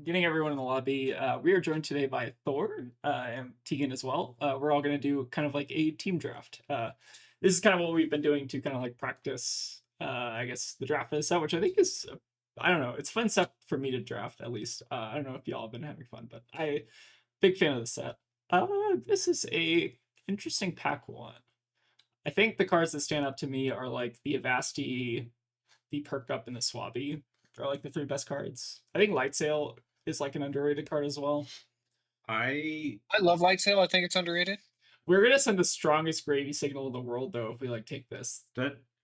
getting everyone in the lobby. We are joined today by Thor and Tegan as well. We're all going to do kind of like a team draft. This is kind of what we've been doing to kind of like practice, I guess, the draft of this set, which I think is, I don't know, it's fun stuff for me to draft at least. I don't know if y'all have been having fun, but big fan of the set. This is a interesting pack one. I think the cards that stand out to me are like the Avasti, the Perk Up, and the Swabby are like the three best cards. I think Light Sail is like an underrated card as well. I I love Light Sail. I think it's underrated. We're gonna send the strongest gravy signal in the world though if we like take this.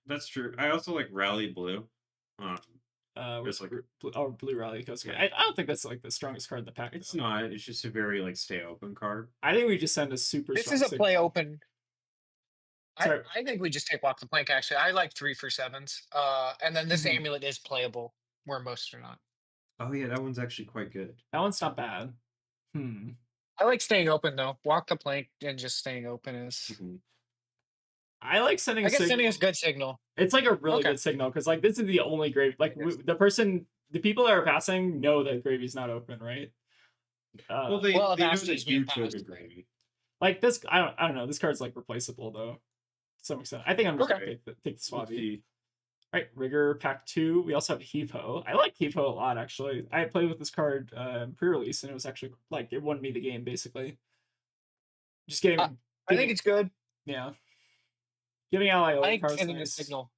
that's true. I also like Rally Blue. With like Blue Rally Coast. Yeah. I don't think that's like the strongest card in the pack. It's though. not. It's just a very like stay open card. I think we just send a super. This strong is a play signal. open. Sorry. I think we just take Walk the Plank, actually. I like 3 for 7s. And then this amulet is playable, where most are not. Oh yeah, that one's actually quite good. That one's not bad. I like staying open, though. Walk the Plank and just staying open is... I like sending. I guess sending is good signal. It's like a really good signal because like this is the only gravy. Like the people that are passing know that gravy's not open, right? They know that you chose a gravy. Like this, I don't know. This card's like replaceable though, to some extent. I think I'm just gonna take the Swabby. Right, Rigor Pack 2. We also have Heave Ho. I like Heave Ho a lot actually. I played with this card pre-release and it was actually like it won me the game basically. Just getting. I think it's good. Yeah. Giving out like I think cards sending nice. the signal.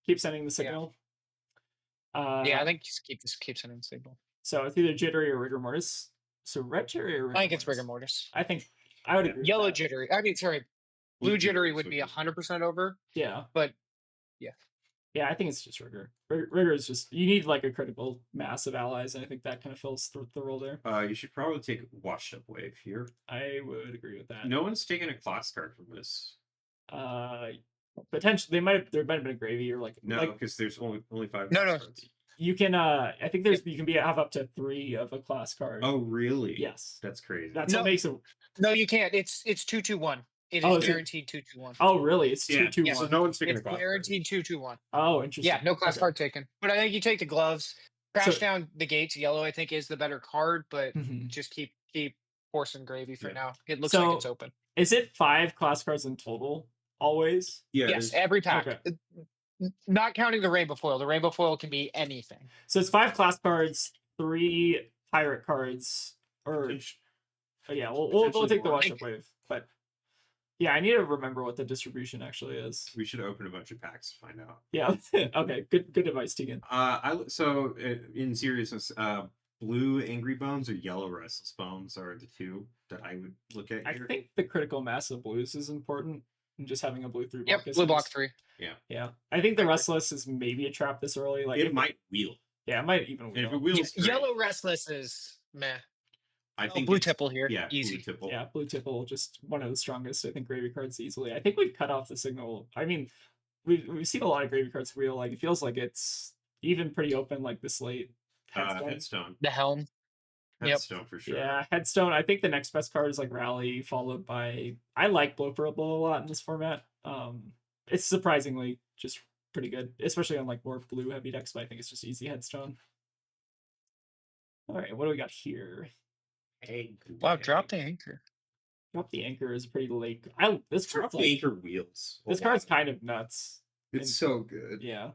Keep sending the signal. Yeah, I think just keep sending the signal. So it's either Jittery or Rigor Mortis. So red Jittery or Rigor I think it's Rigor Mortis. I think I would agree. Yellow Jittery. I mean, sorry. Blue Jittery would be 100% over. Yeah. But yeah. Yeah, I think it's just Rigor. Rigor is just, you need like a critical mass of allies, and I think that kind of fills the role there. You should probably take Washed Up Wave here. I would agree with that. No one's taken a class card from this. Potentially there might have been a gravy or like because there's only 5 cards. You can I think there's you can have up to 3 of a class card. Oh really? Yes. That's crazy. That's what makes it. No, you can't. It's 2-2-1. It is guaranteed 2-2-1. Oh really? It's 2-2-1. Yeah, so no one's taking a class guaranteed 2-2-1. Oh, interesting. Yeah, no class card taken. But I think you take the gloves. Crash down the gates. Yellow, I think, is the better card, but just keep horse and gravy for now. It looks like it's open. Is it 5 class cards in total? Always? Yeah. Yes, every pack. Okay. Not counting the rainbow foil. The rainbow foil can be anything. So it's 5 class cards, 3 pirate cards, or yeah, we'll take the Wash Up Wave. But yeah, I need to remember what the distribution actually is. We should open a bunch of packs to find out. Yeah. Okay. Good advice, Tegan. So in seriousness, blue Angry Bones or yellow Restless Bones are the 2 that I would look at here. I think the critical mass of blues is important. And just having a blue 3 block. Yep, blue block 3. Yeah. I think the Restless is maybe a trap this early. Like it might wheel. Yeah, it might even wheel. If it wheels, yellow Restless is meh. I think blue tipple here. Yeah, easy. Blue tipple. Yeah, blue tipple, just one of the strongest, I think, gravy cards easily. I think we've cut off the signal. I mean, we've seen a lot of gravy cards wheel. Like it feels like it's even pretty open like this late. Headstone. The Helm. Headstone for sure. Yeah, Headstone. I think the next best card is like Rally, followed by I like Blow for a Blow a lot in this format. It's surprisingly just pretty good, especially on like more blue heavy decks, but I think it's just easy Headstone. All right, what do we got here? Wow, drop the anchor. Drop the anchor is pretty late. This drop the anchor wheels. This card's kind of nuts. It's so good. Yeah.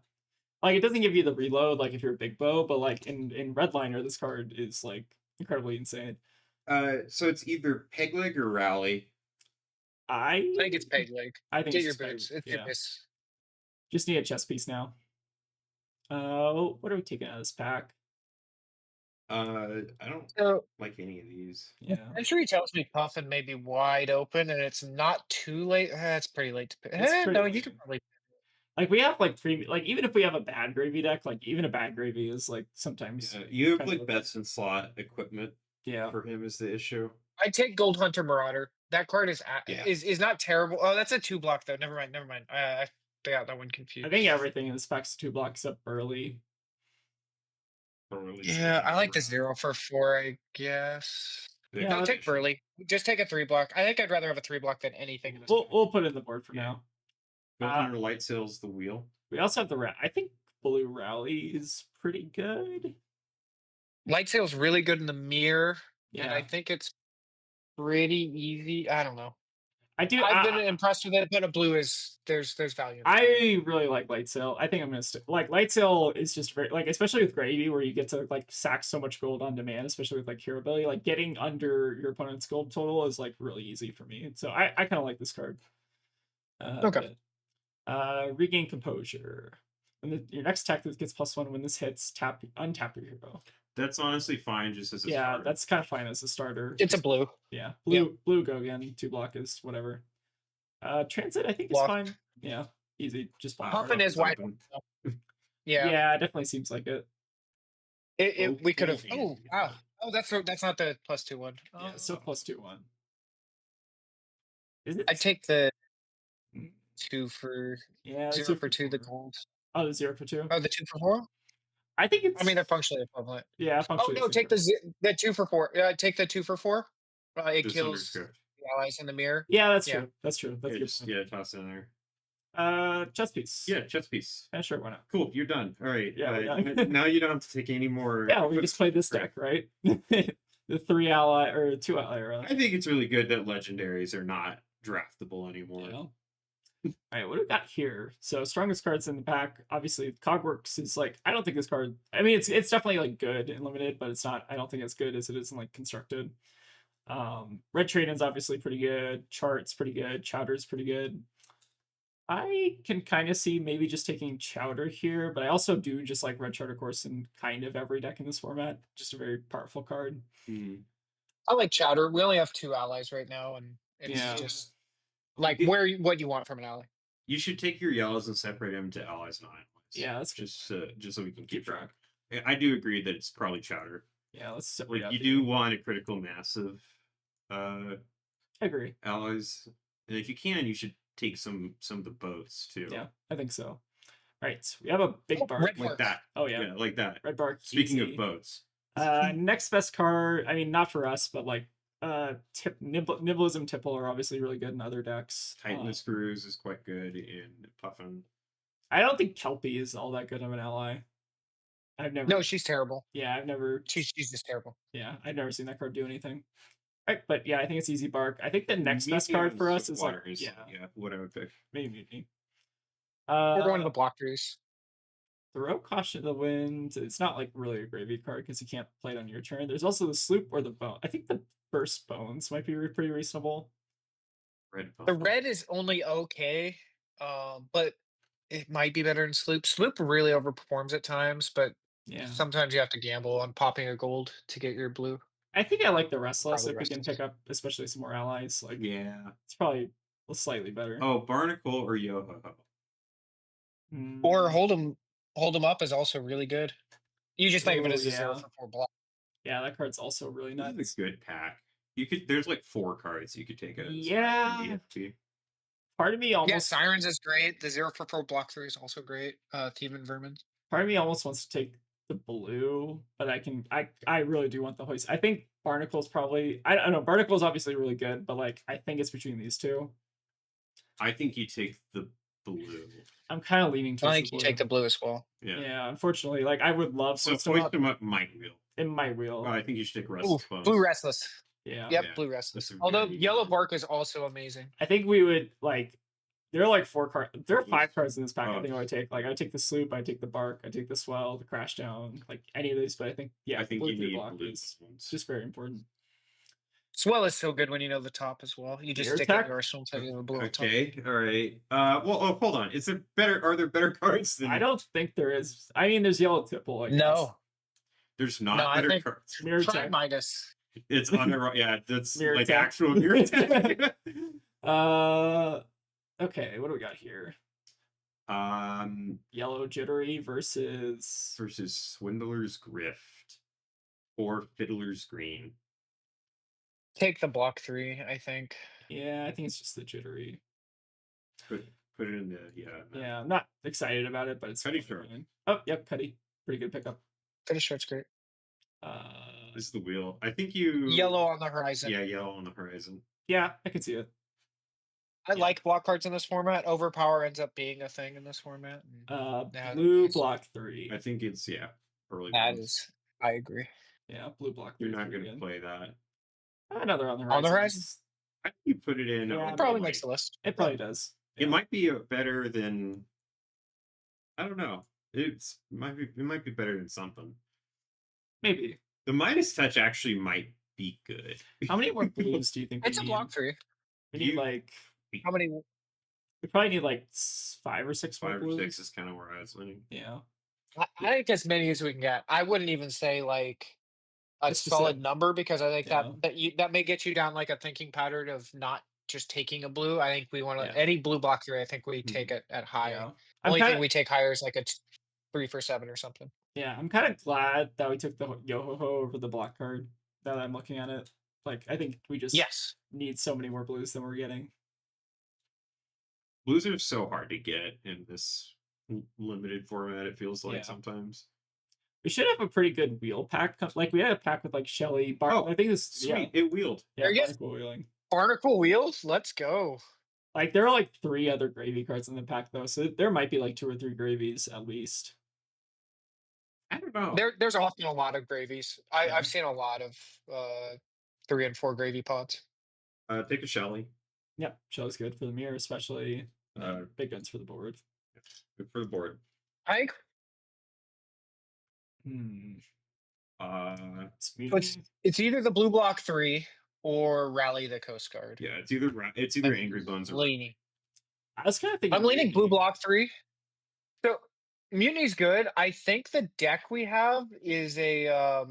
Like it doesn't give you the reload like if you're a big bow, but like in Redliner, this card is like incredibly insane. So it's either peg leg or rally. I think it's peg leg. I think get your boots. Just need a chess piece now. What are we taking out of this pack? I don't like any of these. Yeah. I'm sure he tells me Puffin may be wide open and it's not too late. It's pretty late to pick. No, you can probably. Like we have like even if we have a bad gravy deck, like even a bad gravy is like sometimes you have like best in slot equipment. Yeah, for him is the issue. I take Gold Hunter Marauder. That card is not terrible. Oh, that's a 2 block though. Never mind. I got that one confused. I think everything in this pack's 2 blocks except Burly. Yeah, I like the 0 for 4. I guess. Yeah, I'll take Burly. Just take a 3 block. I think I'd rather have a 3 block than anything. We'll put it in the board for now. Under Light Sail's the wheel. We also have the I think Blue Rally is pretty good. Light Sail's really good in the mirror, and I Yeah, think it's pretty easy. I don't know. I do. I've been impressed with it, but a blue is there's value in it for me. I really like Light Sail. I think I'm gonna like Light Sail is just very like, especially with Gravy, where you get to like sack so much gold on demand, especially with like hero ability. Like getting under your opponent's gold total is like really easy for me. So I kind of like this card. Okay. Regain Composure. When your next attack that gets +1 when this hits, untap your hero. That's honestly fine, just as a Yeah, starter. that's kind of fine as a starter. It's a blue. Yeah, Yep. blue go again. 2 block is whatever. Transit I think is Block. fine. Yeah, easy. Just block. Puffin is wide. Yeah. Yeah, it definitely seems like it. We could have. Okay. Oh wow. Oh, that's not the +2 one. Yeah, so +2/1. Is I it? take the Mm, 2 for Yeah, 0 for 2, the 4. gold. Oh, the 0 for 2. Oh, the 2 for 4? I think I mean, they're it's functionally equivalent. yeah, Oh functionally. no, take the 2 for 4. Take the 2 for 4. It Just kills underscript. the allies in the mirror. Yeah, that's Yeah. true. That's true. That's Yeah, a good just point. toss it in there. Chess piece. Yeah, chess piece. Yeah, sure, why not? Cool, you're done. All right. Yeah, we're done. Now you don't have to take any more. Yeah, we just played this Great. deck, right? The 3 ally or 2 ally. I think it's really good that legendaries are not draftable anymore. Yeah. All right, what do we got here? So strongest cards in the pack. Obviously, Cogworks is like, I don't think this card. I mean, it's definitely like good in limited, but it's not. I don't think it's good as it is in like constructed. Red Traden's obviously pretty good. Chart's pretty good. Chowder's pretty good. I can kind of see maybe just taking Chowder here, but I also do just like Red Charter Course in kind of every deck in this format. Just a very powerful card. I like Chowder. We only have 2 allies right now, and it's Yeah. just like what you want from an ally. You should take your yellows and separate them to allies and allies. Yeah, that's just so we can keep track. I do agree that it's probably Chowder. Yeah, let's like you do want a critical mass of I agree. allies, and if you can, you should take some of the boats too. Yeah, I think so. Right, we have a big bark Red like Bark. that. Oh yeah, like that. Red Bark. Speaking easy. of boats, next best card. I mean, not for us, but like Nibblism Tipple are obviously really good in other decks. Titan the Screws is quite good in Puffin. I don't think Kelpie is all that good of an ally. I've never. No, she's terrible. Yeah, I've never. She's just terrible. Yeah, I've never seen that card do anything. Right, but yeah, I think it's easy bark. I think the next best card for us is like yeah, what I would pick. maybe Mutiny. We're going to the block trees. Throw Caution to the Wind. It's not like really a gravy card because you can't play it on your turn. There's also the Sloop or the Bone. I think the Burst Bones might be pretty reasonable. The red is only okay, but it might be better than Sloop. Sloop really overperforms at times, but yeah, sometimes you have to gamble on popping a gold to get your blue. I think I like the Restless Probably if we can pick up, especially some more allies. Like yeah, it's probably slightly better. Oh, Barnacle or Yoho. Or hold them up is also really good. You just think of it as a 0 for 4 block. Yeah, that card's also really nice. It's a good pack. You could. There's like 4 cards you could take as yeah. Part of me almost. Yeah, Sirens is great. The 0 for 4 block 3 is also great. Thief and Vermin. Part of me almost wants to take the blue, but I really do want the hoist. I think Barnacle's probably. I don't know. Barnacle's obviously really good, but like I think it's between these two. I think you take the blue. I'm kind of leaning towards. I think you take the blue as well. Yeah. Unfortunately, like I would love. So hoist them up might wheel. In my wheel. I think you should take Restless Bones. Blue Restless. Yeah. Yep, Blue Restless. Although Yellow Bark is also amazing. I think we would like. There are like 4 cards. There are 5 cards in this pack. I think I would take. Like I take the Sloop, I take the Bark, I take the Swell, the Crash Down, like any of these. But I think I think blue you need block blue is ones. just very important. Swell is so good when you know the top as well. You just stick it in your arsenal until you have a blue. Okay, all right. Well, hold on. Is there better? Are there better cards than? I don't think there is. I mean, there's Yellow Tipple. No, there's not better cards. Mirror Tech Midas. It's under. Yeah, that's Mirror like Tech. actual Mirror Tech. Okay, what do we got here? Yellow Jittery versus Swindler's Grift or Fiddler's Green. Take the block 3, I think. Yeah, I think it's just the Jittery. Put it in the Yeah, I'm not excited about it, but it's Cuddy Short. Oh, yep, Cuddy. Pretty good pickup. Cuddy Short's great. This is the wheel. I think you Yellow on the horizon. Yeah, yellow on the horizon. Yeah, I can see it. I like block cards in this format. Overpower ends up being a thing in this format. Blue block 3. I think it's early. That is, I agree. Yeah, blue block. You're not going to play that. Another on the On the horizon? horizon. I think you put it in. Yeah, It probably makes the list. It probably does. It might be better than. I don't know. It might be better than something. Maybe. The Midas touch actually might be good. How many more blues do you think It's we a need? block 3. We need like. How many? We probably need like 5 or 6 more 5 blues. or 6 is kind of where I was leaning. Yeah. I think as many as we can get. I wouldn't even say like a Just to solid set- number because I think Yeah. that may get you down like a thinking pattern of not just taking a blue. I think we want to Yeah. any blue block 3. I think we take it at high. Yeah. Only thing we take higher is like a 3 for 7 or something. Yeah, I'm kind of glad that we took the Yo-Ho-Ho over the block card. Now that I'm looking at it, like I think we just need so many more blues than we're getting. Blues are so hard to get in this limited format. It feels like sometimes. We should have a pretty good wheel pack. Like we had a pack with like Shelly. I think this sweet. It wheeled. Yeah, Barnacle wheeling. Barnacle wheels. Let's go. Like there are like 3 other gravy cards in the pack though, so there might be like 2 or 3 gravies at least. I don't know. There's often a lot of gravies. I've seen a lot of 3 and 4 gravy pods. Take a Shelly. Yep, Shelly's good for the mirror, especially. Big guns for the board. Good for the board. I think. It's either the blue block 3 or rally the Coast Guard. Yeah, it's either Angry Bones or leaning. I was kind of thinking. I'm leaning blue block 3. So Mutiny's good. I think the deck we have is a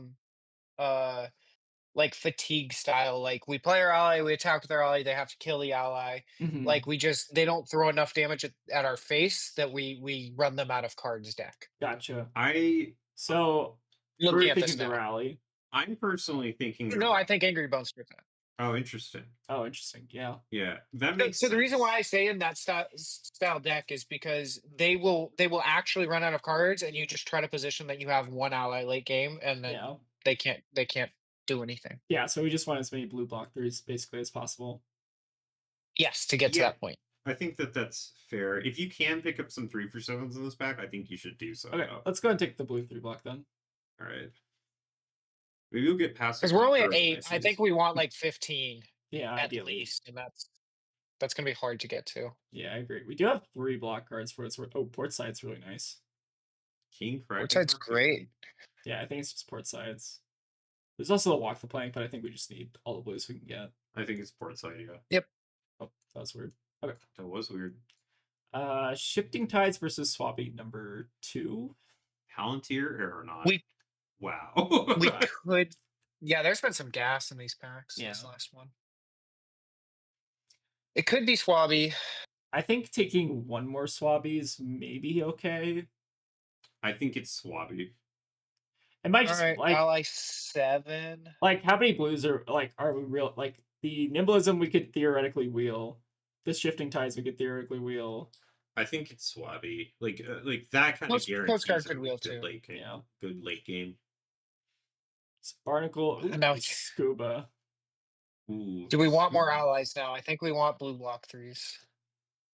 like fatigue style. Like we play our ally, we attack with our ally, they have to kill the ally. Like they don't throw enough damage at our face that we run them out of cards deck. Gotcha. Looking at this the rally. I'm personally thinking. No, I think Angry Bones did that. Oh, interesting. Yeah. Yeah, that makes sense. The reason why I say in that style deck is because they will actually run out of cards, and you just try to position that you have one ally late game, and then they can't do anything. Yeah, so we just want as many blue block 3s basically as possible. Yes, to get to that point. I think that's fair. If you can pick up some 3 for 7s in this pack, I think you should do so. Okay, let's go and take the blue 3 block then. All right. Maybe we'll get past. Because we're only at 8. I think we want like 15. Yeah, at least, and that's gonna be hard to get to. Yeah, I agree. We do have 3 block cards for it. Oh, port side's really nice. King, port side's great. Yeah, I think it's just port sides. There's also the walk the plank, but I think we just need all the blues we can get. I think it's port side. Yeah. Yep. Oh, that was weird. Okay. That was weird. Shifting Tides versus Swappy number 2. Palantir or not? Wow. We could. Yeah, there's been some gas in these packs. Yeah. This last one. It could be Swabby. I think taking 1 more Swabbies may be okay. I think it's Swabby. It might just like ally 7. Like how many blues are we real? Like the Nimblism we could theoretically wheel. The Shifting Tides we could theoretically wheel. I think it's Swabby. Like that kind of guarantees Postcard could wheel too. Late game. Yeah. Good late game. Barnacle. Now Scuba. Ooh, do we want more allies now? I think we want blue block 3s.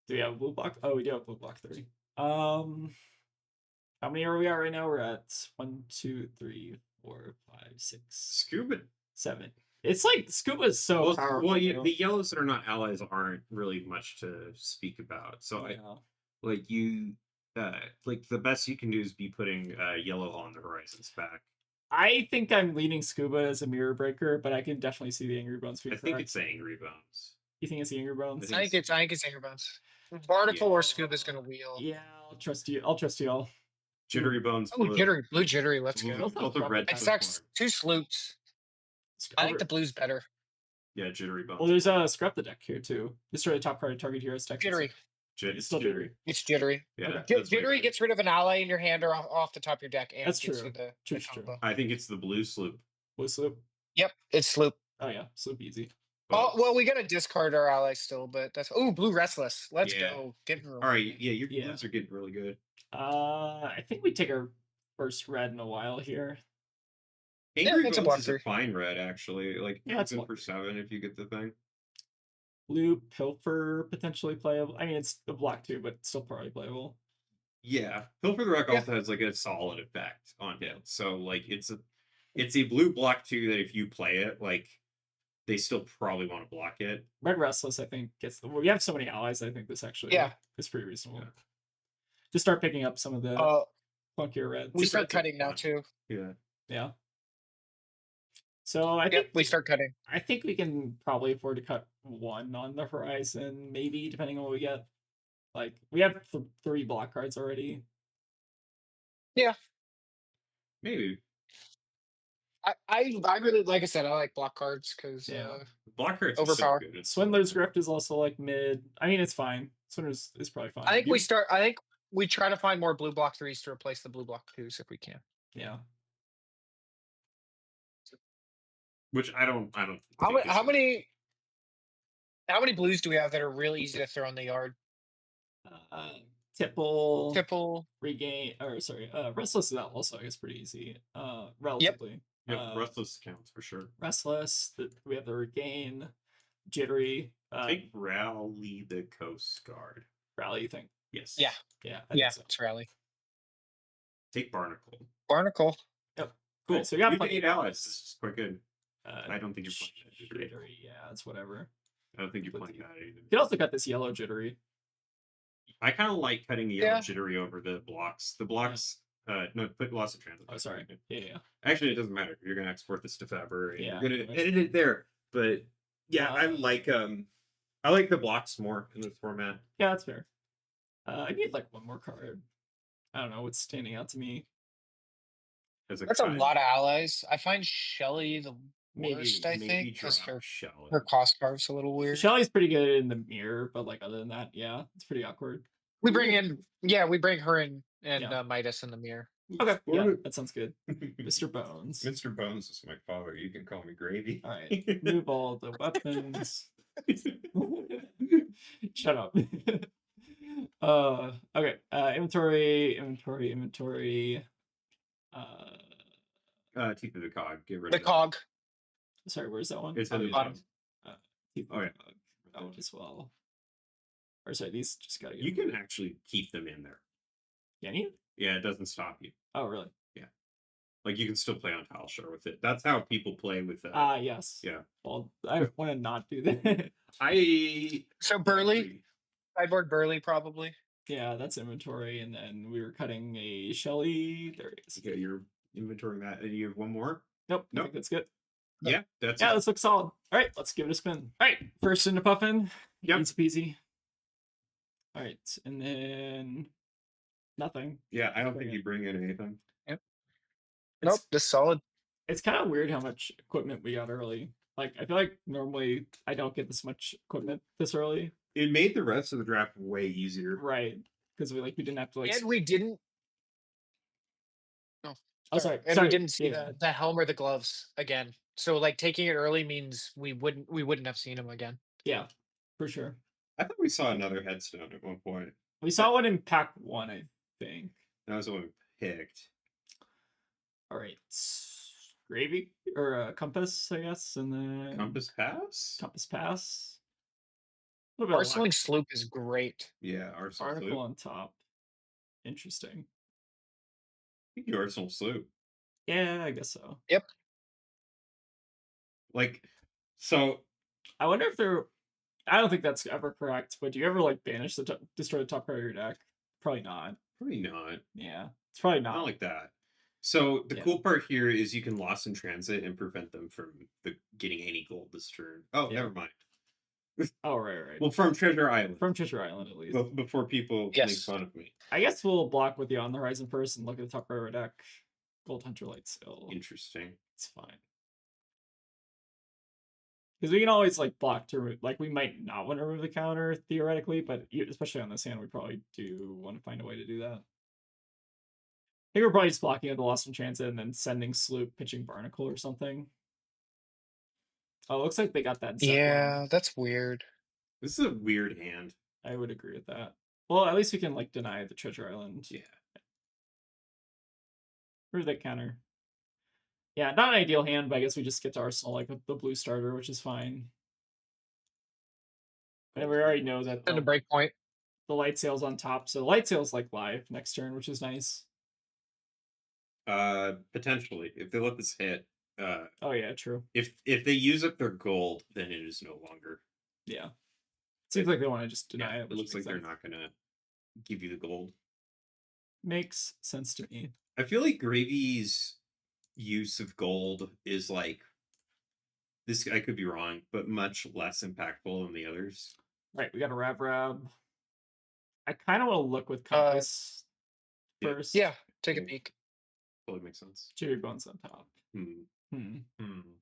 Do we have blue block? Oh, we do have blue block 3. How many are we at right now? We're at 1, 2, 3, 4, 5, 6. Scuba 7. It's like Scuba is so powerful. Well, the yellows that are not allies aren't really much to speak about. So like the best you can do is be putting yellow on the horizons back. I think I'm leaning Scuba as a mirror breaker, but I can definitely see the Angry Bones. I think it's the Angry Bones. You think it's the Angry Bones? I think it's Angry Bones. Barnacle or Scuba's gonna wheel. Yeah, I'll trust you. I'll trust you all. Jittery Bones. Oh, blue jittery. Let's go. It sucks. 2 sloops. I think the blue's better. Yeah, Jittery Bones. Well, there's a scrap the deck here too. Destroy the top card of target hero's deck. Jittery. It's still jittery. It's jittery. Yeah. Jittery gets rid of an ally in your hand or off the top of your deck. And that's true. True. I think it's the blue sloop. Blue sloop? Yep, it's sloop. Oh yeah, sloop easy. Oh well, we gotta discard our ally still, but that's blue restless. Let's go. All right, your blues are getting really good. I think we take our first red in a while here. Angry Bones is a fine red, actually. Like, it's good for 7 if you get the thing. Blue Pilfer potentially playable. I mean, it's a block 2, but still probably playable. Yeah, Pilfer the Wreck also has like a solid effect on him. So like, it's It's a blue block too that if you play it, like they still probably want to block it. Red Restless, I think, gets the. We have so many allies. I think this actually is pretty reasonable. Yeah. Just start picking up some of the funkier reds. We start cutting now too. Yeah. Yeah. So I think we start cutting. I think we can probably afford to cut one on the horizon, maybe depending on what we get. Like we have 3 block cards already. Yeah. Maybe. I really, like I said, I like block cards because block cards overpower. Are so good. Swindler's Grift is also like mid. I mean, it's fine. Swindler's is probably fine. I think we try to find more blue block 3s to replace the blue block 2s if we can. Yeah. Which I don't. How many blues do we have that are really easy to throw in the yard? Tipple, regain, or sorry, Restless is also I guess pretty easy. Relatively. Yep, Restless counts for sure. Restless. We have the regain, jittery. Take Rally the Coast Guard. Rally, you think? Yes. Yeah. Yeah. It's Rally. Take Barnacle. Yep. Cool. Right. So you got 8 allies. This is quite good. I don't think you're playing that jittery. Yeah, it's whatever. I don't think you're playing that either. You can also cut this yellow jittery. I kind of like cutting the yellow jittery over the blocks. The blocks, no, put loss of transit. Oh, sorry. Yeah. Actually, it doesn't matter. You're gonna export this to Faber. And yeah. You're gonna edit it there. But yeah, I like the blocks more in this format. Yeah, that's fair. I need like one more card. I don't know what's standing out to me. That's a lot of allies. I find Shelly the worst, I think, because her cost carve's a little weird. Shelly's pretty good in the mirror, but like other than that, yeah, it's pretty awkward. We bring her in and Midas in the mirror. Okay, yeah, that sounds good. Mr. Bones. Mr. Bones is my father. You can call me Gravy. All right, move all the weapons. Shut up. Okay. Inventory. Teeth of the Cog. Get rid of the cog. Sorry, where's that one? It's at the bottom. Teeth of the Cog. That one as well. Or sorry, these just gotta. You can actually keep them in there. Can you? Yeah, it doesn't stop you. Oh, really? Yeah. Like you can still play on tile share with it. That's how people play with that. Yes. Yeah. Well, I want to not do that. So Burley. Sideboard Burley probably. Yeah, that's inventory, and then we were cutting a Shelly. There it is. Yeah, you're inventorying that. And you have one more? Nope. I think that's good. Yeah, that's this looks solid. All right, let's give it a spin. All right, first into Puffin. Yep. Easy peasy. All right, and then nothing. Yeah, I don't think you bring in anything. Yep. Nope, just solid. It's kind of weird how much equipment we got early. Like, I feel like normally I don't get this much equipment this early. It made the rest of the draft way easier. Right. Because we didn't have to And we didn't. No. Oh, sorry. And we didn't see the helm or the gloves again. So like taking it early means we wouldn't have seen them again. Yeah, for sure. I thought we saw another headstone at one point. We saw one in pack 1, I think. That was the one we picked. All right. Gravy or Compass, I guess, and then Compass Pass. Arsenal Sloop is great. Yeah, Arsenal Article Sloop on top. Interesting. I think you Arsenal Sloop. Yeah, I guess so. Yep. Like, so I wonder if there. I don't think that's ever correct, but do you ever like banish destroy the top card of your deck? Probably not. Probably not. Yeah, it's probably not. Not like that. So the cool part here is you can loss in transit and prevent them from getting any gold this turn. Oh, never mind. Oh, right. Well, from Treasure Island. From Treasure Island, at least. Before people make fun of me. I guess we'll block with the On the Horizon first and look at the top card of our deck. Gold Hunter Light Sail. Interesting. It's fine. Because we can always like block to we might not want to remove the counter theoretically, but especially on this hand, we probably do want to find a way to do that. I think we're probably just blocking at the Lost in Transit and then sending Sloop, pitching Barnacle or something. Oh, it looks like they got that. Yeah, that's weird. This is a weird hand. I would agree with that. Well, at least we can like deny the Treasure Island. Yeah. Where's that counter? Yeah, not an ideal hand, but I guess we just get to Arsenal like with the blue starter, which is fine. And we already know that the break point. The Light Sail's on top, so Light Sail's like live next turn, which is nice. Potentially, if they let this hit. Oh yeah, true. If they use up their gold, then it is no longer. Yeah. Seems like they want to just deny it. It looks like they're not gonna give you the gold. Makes sense to me. I feel like Gravy's use of gold is like this. I could be wrong, but much less impactful than the others. Right, we got a Rab. I kind of want to look with Compass first. Yeah, take a peek. Totally makes sense. Cherry Bones on top.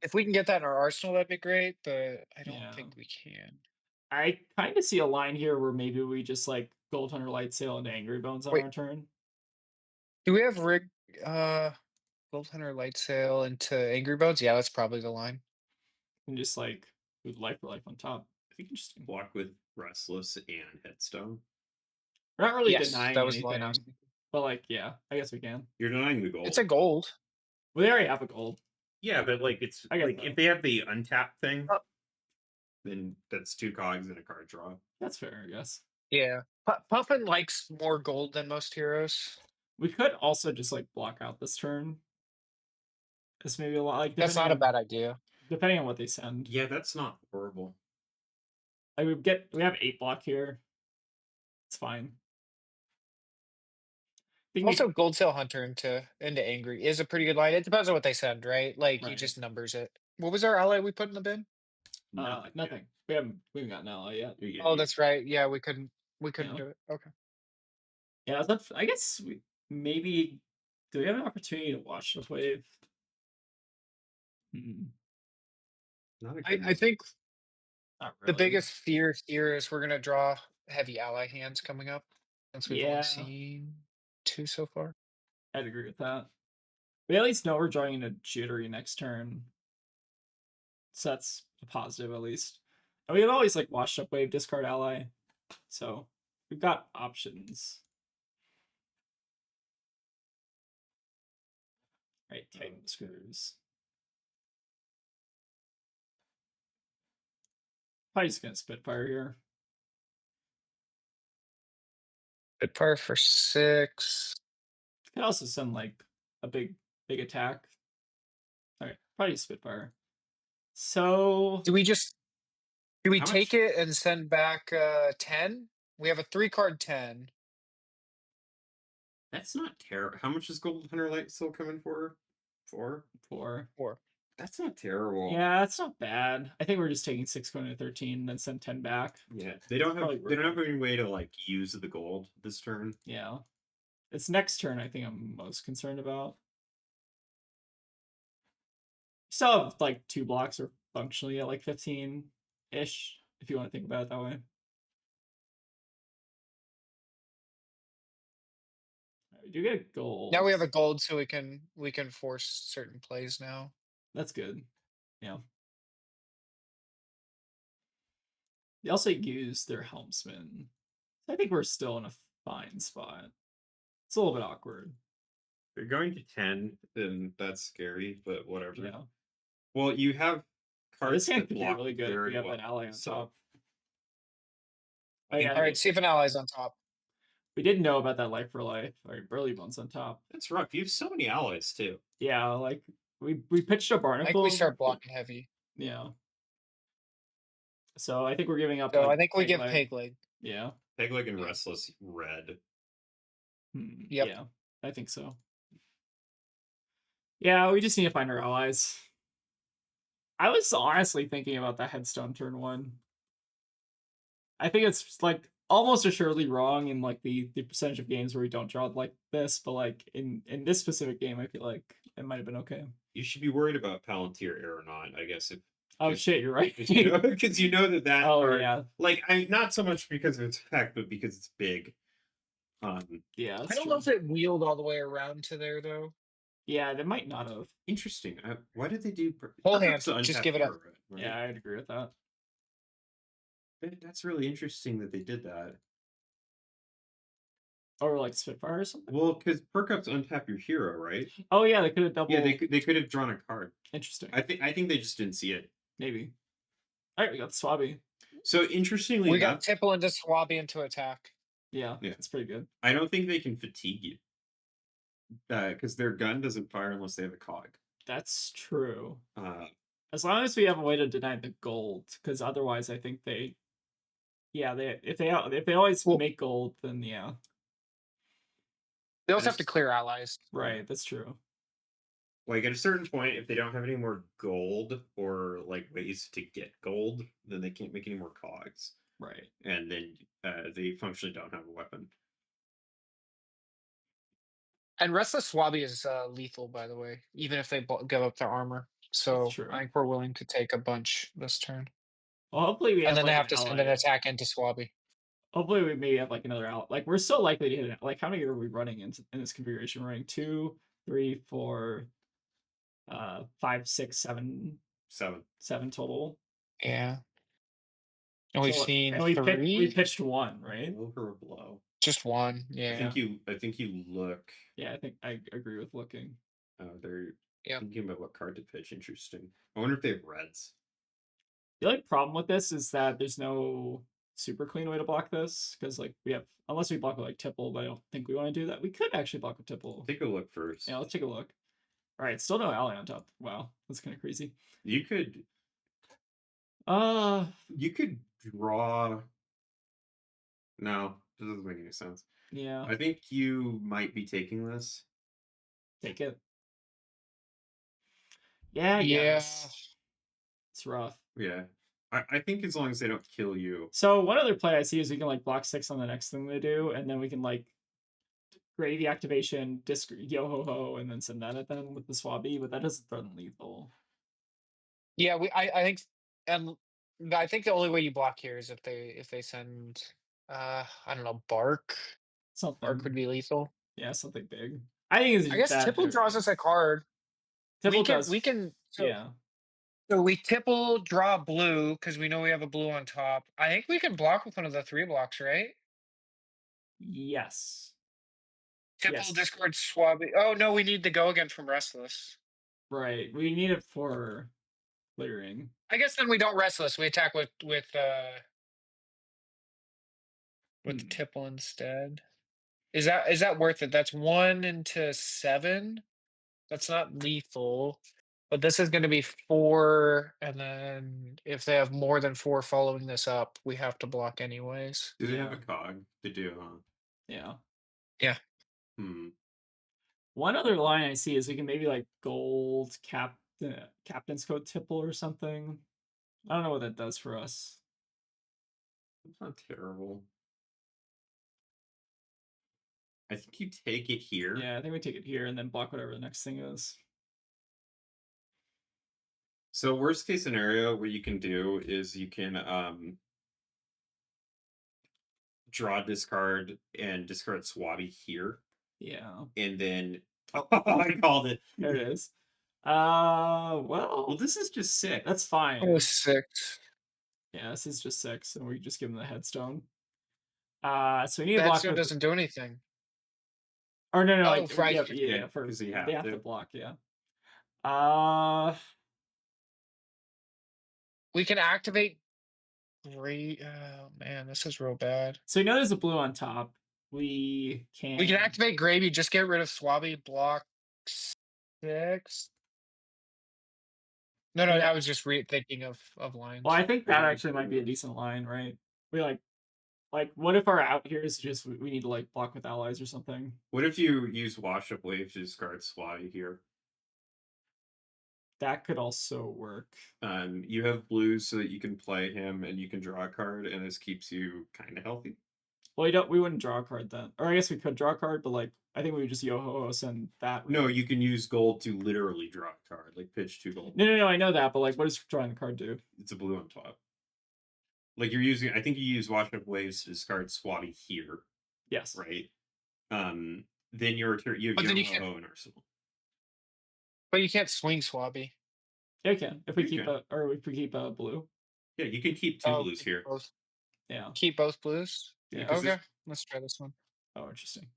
If we can get that in our arsenal, that'd be great, but I don't think we can. I kind of see a line here where maybe we just like Gold Hunter Light Sail and Angry Bones on our turn. Do we have Gold Hunter Light Sail into Angry Bones? Yeah, that's probably the line. And just like with Life for Life on top. I think interesting. Block with Restless and Headstone. We're not really denying that was anything, the line I was thinking. but like, yeah, I guess we can. You're denying the gold. It's a gold. Well, they already have a gold. Yeah, but like it's like if they have the untap thing, then that's 2 cogs and a card draw. That's fair, I guess. Yeah, Puffin likes more gold than most heroes. We could also just like block out this turn. It's maybe a lot like that's not a bad idea. Depending on what they send. Yeah, that's not horrible. Like we have 8 block here. It's fine. Also, Gold Sail Hunter into Angry is a pretty good line. It depends on what they send, right? Like he just numbers it. What was our ally we put in the bin? Nothing. We haven't gotten an ally yet. Oh, that's right. Yeah, we couldn't do it. Okay. Yeah, I guess we maybe do we have an opportunity to watch the wave? I think the biggest fear here is we're gonna draw heavy ally hands coming up, since we've only seen 2 so far. I'd agree with that. We at least know we're drawing into Jittery next turn. So that's a positive at least. And we've always like washed up wave, discard ally. So we've got options. Right, tighten the screws. Probably just gonna Spitfire here. Spitfire for 6. Could also send like a big attack. Alright, probably Spitfire. So do we take it and send back 10? We have a 3-card 10. That's not terrible. How much is Gold Hunter Light still coming for? 4? 4. That's not terrible. Yeah, that's not bad. I think we're just taking 6 going to 13, then send 10 back. Yeah, they don't have any way to like use the gold this turn. Yeah, it's next turn. I think I'm most concerned about. Still have like 2 blocks or functionally at like 15-ish, if you want to think about it that way. We do get a gold. Now we have a gold, so we can force certain plays now. That's good. Yeah. They also use their helmsman. I think we're still in a fine spot. It's a little bit awkward. If you're going to 10, then that's scary, but whatever. Yeah. Well, you have cards this hand that could be block really good if we have well, an ally on top. All right, see if an ally's on top. We didn't know about that Life for Life or Burly Bones on top. That's rough. You have so many allies too. Yeah, like we pitched a Barnacle. I think we start blocking heavy. Yeah. So I think we're giving up. So I think we give Pegleg. Yeah. Pegleg and Restless red. Yep. Yeah, I think so. Yeah, we just need to find our allies. I was honestly thinking about that Headstone turn 1. I think it's like almost assuredly wrong in like the percentage of games where we don't draw like this, but like in this specific game, I feel like it might have been okay. You should be worried about Palantir Aeronaut, I guess. Oh shit, you're right. Because you know that. Oh card, yeah. Like not so much because of its effect, but because it's big. Yeah. I don't know if it wheeled all the way around to there though. Yeah, they might not have. Interesting. Why did they do whole hand? Just give it up. Right? Yeah, I'd agree with that. That's really interesting that they did that. Or like Spitfire or something. Well, because perk ups untap your hero, right? Oh yeah, they could have doubled. Yeah, they could have drawn a card. Interesting. I think they just didn't see it. Maybe. All right, we got the Swabby. So interestingly, we got Tipple into Swabby into attack. Yeah, it's pretty good. I don't think they can fatigue you because their gun doesn't fire unless they have a cog. That's true. Uh, As long as we have a way to deny the gold, because otherwise, I think they, yeah, if they always make gold, then yeah. They also have to clear allies. Right, that's true. Like at a certain point, if they don't have any more gold or like ways to get gold, then they can't make any more cogs. Right. And then they functionally don't have a weapon. And Restless Swabby is lethal, by the way, even if they give up their armor. So I think we're willing to take a bunch this turn. Well, hopefully we have. And then like, they have to send an attack into Swabby. Hopefully we maybe have like another out. Like we're so likely to hit it. Like how many are we running in this configuration? We're running 2, 3, 4, 5, 6, 7. 7 total. Yeah. And we've seen and we 3. We pitched 1, right? Over a blow. Just 1. Yeah. I think you look. Yeah, I think I agree with looking. They're thinking about what card to pitch. Interesting. I wonder if they have reds. The only problem with this is that there's no super clean way to block this because like we have, unless we block with like Tipple, but I don't think we want to do that. We could actually block with Tipple. Take a look first. Yeah, let's take a look. All right, still no ally on top. Wow, that's kind of crazy. You could draw. No, this doesn't make any sense. Yeah. I think you might be taking this. Take it. Yeah, yes. It's rough. Yeah. I think as long as they don't kill you. So one other play I see is we can like block 6 on the next thing they do, and then we can like gravy activation, disc yo ho ho, and then send that at them with the Swabby, but that doesn't threaten lethal. Yeah, I think, and I think the only way you block here is if they send I don't know, Bark. Something. Bark would be lethal. Yeah, something big. I guess Tipple draws us a card. Tipple we can yeah. So we Tipple, draw blue, because we know we have a blue on top. I think we can block with one of the 3 blocks, right? Yes. Tipple, discard, Swabby. Oh, no, we need to go again from Restless. Right, we need it for clearing. I guess then we don't Restless. We attack with Tipple instead. Is that worth it? That's 1 into 7. That's not lethal. But this is going to be 4, and then if they have more than 4 following this up, we have to block anyways. Do they have a cog? They do, huh? Yeah. Yeah. One other line I see is we can maybe like gold Captain's Code Tipple or something. I don't know what that does for us. It's not terrible. I think you take it here. Yeah, I think we take it here and then block whatever the next thing is. So worst case scenario, what you can do is you can draw, discard, and discard Swabby here. Yeah. And then I called it. There it is. Well, this is just 6. That's fine. Oh, 6. Yeah, this is just 6, and we just give them the headstone. So we need to block. Headstone doesn't do anything. Or no, Oh, right. Yeah, because they have to block. Yeah. We can activate. Oh man, this is real bad. So you know there's a blue on top. We can activate Gravy. Just get rid of Swabby. Block 6. No, I was just thinking of lines. Well, I think that actually might be a decent line, right? We like what if our out here is just we need to like block with allies or something? What if you use Wash Up Wave to discard Swabby here? That could also work. You have blues so that you can play him and you can draw a card, and this keeps you kind of healthy. Well, we wouldn't draw a card then, or I guess we could draw a card, but like I think we would just yo-ho send that. Right? No, you can use gold to literally draw a card, like pitch 2 gold. No, I know that, but like, what does drawing the card do? It's a blue on top. Like you're using, I think you use Wash Up Waves to discard Swabby here. Yes. Right. Then you have yo-ho and Arsenal. But you can't swing Swabby. Yeah, you can. If we keep a blue. Yeah, you can keep 2 blues here. Both. Yeah. Keep both blues? Yeah. Okay, let's try this one. Oh, interesting.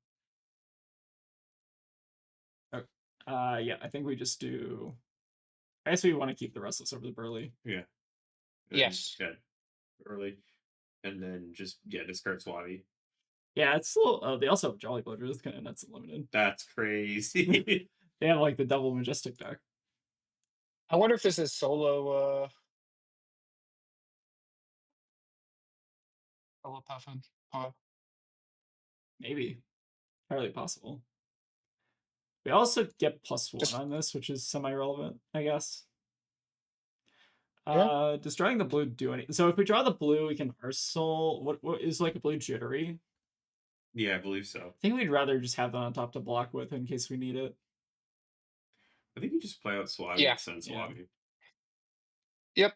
Okay. Yeah, I think we just do. I guess we want to keep the Restless over the Burly. Yeah. Yes. Yeah. Early. And then just, discard Swabby. Yeah, it's a little. Oh, they also have Jolly Bludger. That's kind of nuts and limited. That's crazy. They have like the double majestic deck. I wonder if this is solo solo Puffin. Maybe. Entirely possible. We also get +1 Just on this, which is semi-relevant, I guess. yeah. Does drawing the blue do anything? So if we draw the blue, we can Arsenal. What is like a blue jittery? Yeah, I believe so. I think we'd rather just have that on top to block with in case we need it. I think you just play out Swabby Yeah. and send Swabby. Yep.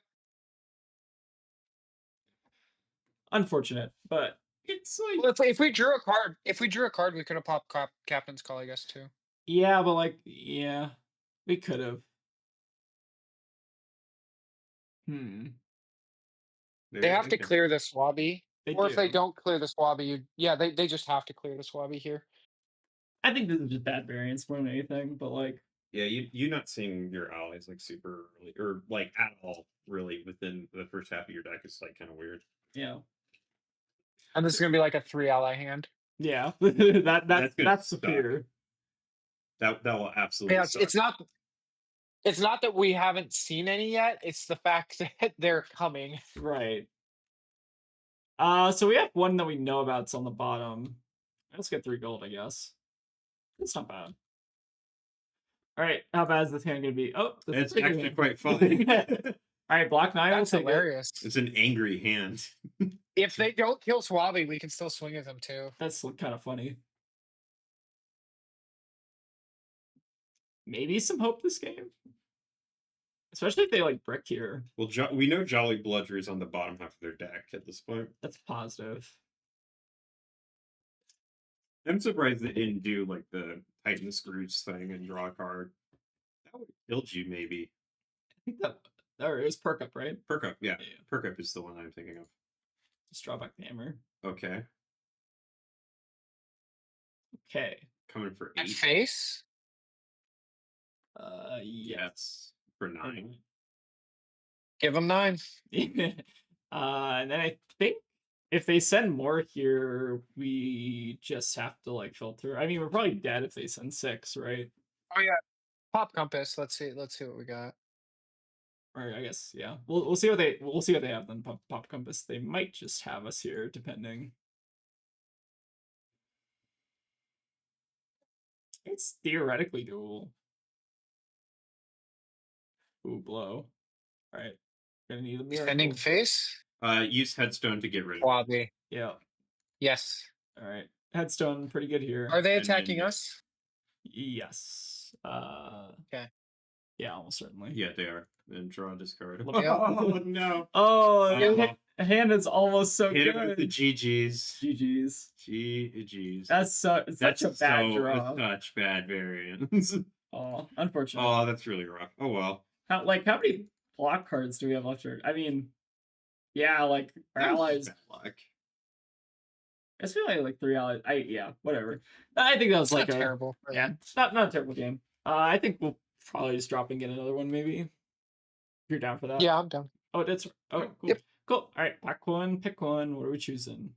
Unfortunate, but it's like Well, if we drew a card, we could have popped Captain's Call, I guess, too. yeah, but like yeah, we could have. They have to clear the Swabby. They Or if they do. don't clear the Swabby, they just have to clear the Swabby here. I think this is just bad variance more than anything, but like Yeah, you not seeing your allies like super early or like at all really within the first half of your deck is like kind of weird. yeah. And this is gonna be like a 3 ally hand. Yeah. That's that's the suck. fear. That will absolutely Yeah, suck. it's not that we haven't seen any yet, it's the fact that they're coming. Right. So we have one that we know about. It's on the bottom. Let's get 3 gold, I guess. It's not bad. All right, how bad is this hand gonna be? Oh, It's actually quite funny. All right, block 9. That's we'll take hilarious. It's an angry hand. If they don't kill Swabby, we can still swing at them too. That's kind of funny. Maybe some hope this game, especially if they like brick here. Well, we know Jolly Bludger is on the bottom half of their deck at this point. That's positive. I'm surprised they didn't do like the Titan Scrooge thing and draw a card. That would have killed you, maybe. I think that or it was perk up, right? Perk up, yeah. Perk up is the one I'm thinking of. Just draw back the hammer. Okay. Okay. Coming for At 8. face? Yes. For 9. Give them 9. And then I think if they send more here, we just have to like filter. I mean, we're probably dead if they send 6, right? Oh yeah. Pop Compass. Let's see what we got. Or I guess yeah. We'll see what they have then. Pop Compass. They might just have us here, depending. It's theoretically doable. Ooh, blow. All right. Gonna need a miracle. Sending face? Use Headstone to get rid of it. Swabby. Yeah. Yes. All right. Headstone, pretty good here. Are they attacking us? Yes. Okay. Yeah, almost certainly. Yeah, they are. And draw a discard. Yeah. Oh no. Oh, hand is almost so Hit good. it with the GGs. GGs. GGs. That's such a bad draw. Such bad variance. Oh, unfortunate. Oh, that's really rough. Oh well. How many block cards do we have left? I mean, yeah, like our allies. Bad luck. It's really like 3 allies. Whatever. I think that was like not terrible. Yeah, it's not a terrible game. I think we'll probably just drop and get another one maybe. If you're down for that. Yeah, I'm down. Oh, that's cool. Yep. Cool. All right, pack one, pick one. What are we choosing?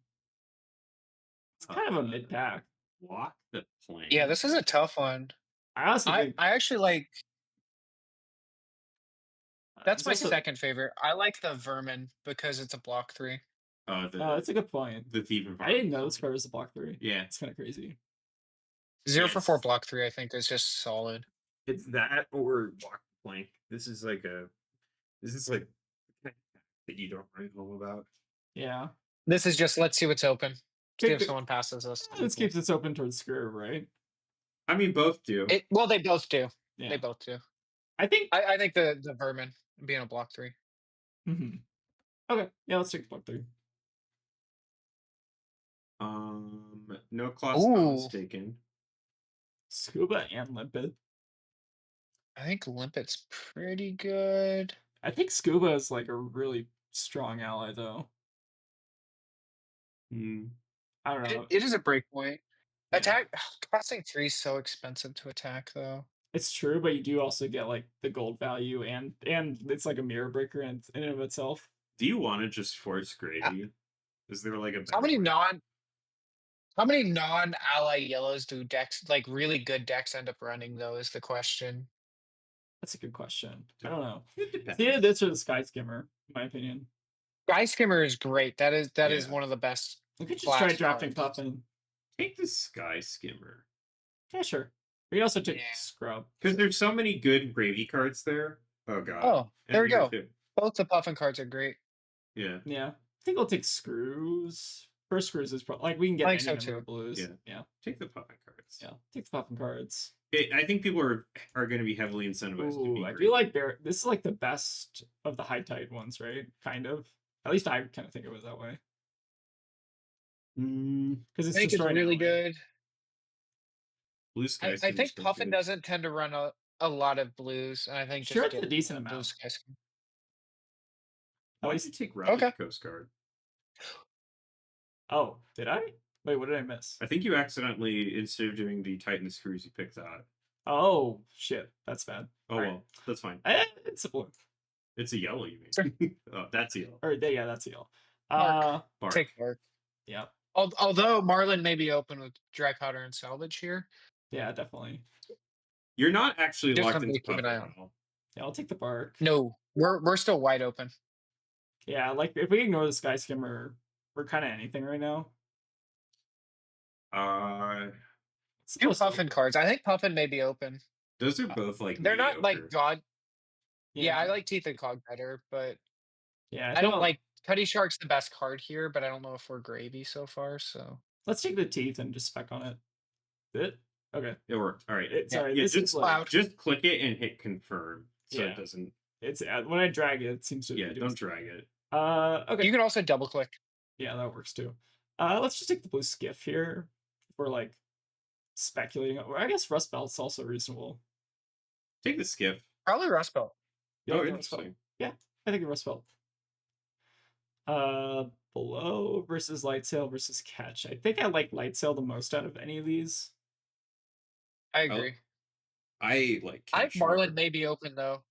It's kind of a mid pack. Walk the plane. Yeah, this is a tough one. I actually like. That's my also, second favorite. I like the Vermin because it's a block 3. That's a good point. The Thief. I didn't know this card was a block 3. Yeah, it's kind of crazy. 0 for 4 block 3, I think, is just solid. It's that or walk the plank. This is like that you don't really know about. Yeah. This is just let's see what's open. See if someone passes us. This keeps us open towards screw, right? I mean, both do. Well, they both do. Yeah. They both do. I think the Vermin being a block 3. Mm-hmm. Okay, yeah, let's take block 3. No claws taken. Scuba and Limpet. I think Limpet's pretty good. I think Scuba is like a really strong ally, though. I don't know. It is a breakpoint. Yeah. Attack costing 3 is so expensive to attack, though. It's true, but you do also get like the gold value, and it's like a mirror breaker in and of itself. Do you want to just force Grady? Is there like a how many non-ally yellows do decks, like really good decks, end up running, though, is the question. That's a good question. I don't know. It depends. Yeah, this or the Sky Skimmer, in my opinion. Sky Skimmer is great. That is Yeah. one of the best. We could just try Flash drafting cards. Puffin. Take the Sky Skimmer. Yeah, sure. We also take Yeah. Scrub. Because there's so many good gravy cards there. Oh god. Oh, there we here go. too. Both the Puffin cards are great. Yeah. Yeah. I think we'll take Screws. First Screws is probably like we can get I any think so, number too. of blues. Yeah. Yeah. Take the Puffin cards. Yeah. Take the Puffin cards. I think people are going to be heavily incentivized to be Ooh, I greedy. feel like this is like the best of the high tide ones, right? Kind of. At least I kind of think of it that way. Because I it's think it's destroying really alley. good. Blue Sky I Skimmer's think so Puffin good. doesn't tend to run a lot of blues, and I think Sure, just it's a getting decent blue amount. Sky Skimmer. At Why least did you take Relic Okay. Coast Guard? Oh, did I? Wait, what did I miss? I think you accidentally, instead of doing the Titan Screws, you picked that. Oh shit, that's bad. Oh, Alright. well, that's fine. It's a blue. It's a yellow, you Sure. mean? Oh, that's a yellow. Or yeah, that's a yellow. Mark. Bark. Take Mark. Yeah, Although Marlin may be open with dry powder and salvage here. yeah, definitely. You're not actually Just locked something into to keep an Puffin eye on. at all. Yeah, I'll take the bark. No, we're still wide open. Yeah, like if we ignore the Sky Skimmer, we're kind of anything right now. It's Two supposed to Puffin cards. I think Puffin may be open. Those are both like They're not like mediocre. god. Yeah, I like Teeth and Cog better, but Yeah, I don't like Cuddy Shark's the best card here, but I don't know if we're gravy so far. So Let's take the teeth and just spec on it. It okay. It worked. All right. Sorry, Yeah, this is like just click it and hit confirm, so Yeah. it doesn't. it's when I drag it, it seems to. Yeah, be don't drag it. Okay. you can also double click. Yeah, that works too. Let's just take the blue skiff here. If we're like speculating. Or I guess Rust Belt's also reasonable. Take the skiff. Probably Rust Belt. You Oh, like the Rust Belt? interesting. Yeah, I think the Rust Belt. Below versus Light Sail versus Catch. I think I like Light Sail the most out of any of these. I agree. I like. I think Catch Marlin more. may be open though.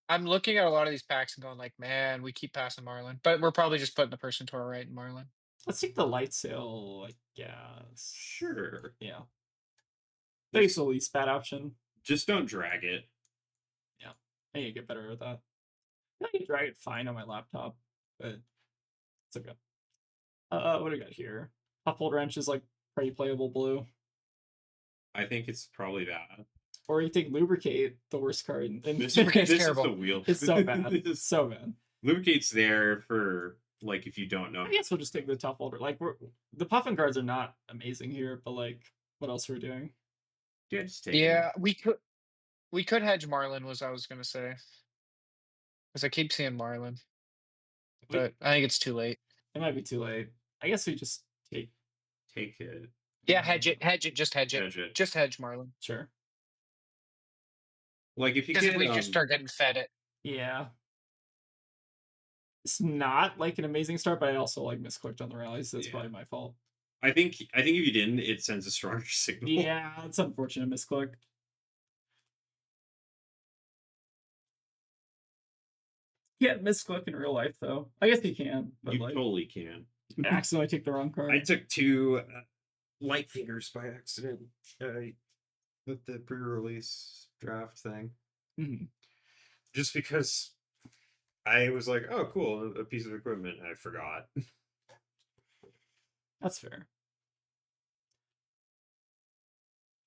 I'm looking at a lot of these packs and going like, man, we keep passing Marlin, but we're probably just putting the person to our right in Marlin. Let's take the Light Sail, I guess. Sure. Yeah. That's the least bad option. Just don't drag it. Yeah. I need to get better at that. I can drag it fine on my laptop, but it's okay. What do we got here? Puffle Wrench is like pretty playable blue. I think it's probably that. Or you take Lubricate, the worst card. And This Lubricate's is terrible. the wheel. it's so bad. It's so bad. Lubricate's there for like if you don't know. I guess we'll just take the tough holder. Like the Puffin cards are not amazing here, but like what else are we doing? Yeah, just take Yeah, we could hedge Marlin was I was gonna say. Because I keep seeing Marlin. But I think it's too late. It might be too late. I guess we just take it. Yeah, hedge it, just hedge it. Hedge it. Just hedge Marlin. Sure. Like if you Because get we just start getting fed it. Yeah. It's not like an amazing start, but I also like misclicked on the rallies. So that's probably my fault. I think if you didn't, it sends a stronger signal. Yeah, it's unfortunate misclick. Can't misclick in real life though. I guess you can, but You like totally can. I accidentally take the wrong card. I took 2 light fingers by accident with the pre-release draft thing. Mhm. Just because I was like, oh, cool, a piece of equipment. I forgot. That's fair.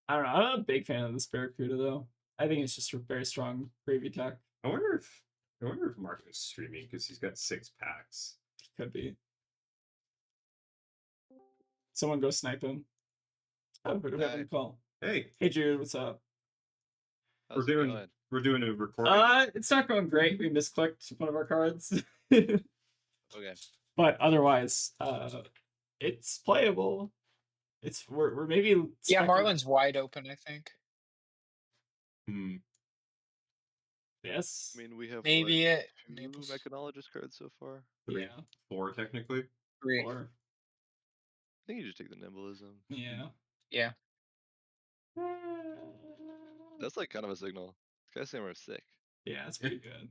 I don't know. I'm not a big fan of this Barracuda though. I think it's just a very strong gravy tech. I wonder if Mark is streaming because he's got 6 packs. Could be. Someone go snipe him. Oh, who did I call? Hey, Jude, what's up? we're doing a recording. It's not going great. We misclicked one of our cards. Okay. But otherwise, it's playable. We're maybe Yeah, speculating- Marlin's wide open, I think. Yes. I mean, we have Maybe what, it 2 enables mechanologist cards so far. Three. Yeah. 4 technically. 3. Or I think you just take the nimblism. yeah. Yeah. That's like kind of a signal. This guy's saying we're sick. Yeah, it's pretty good.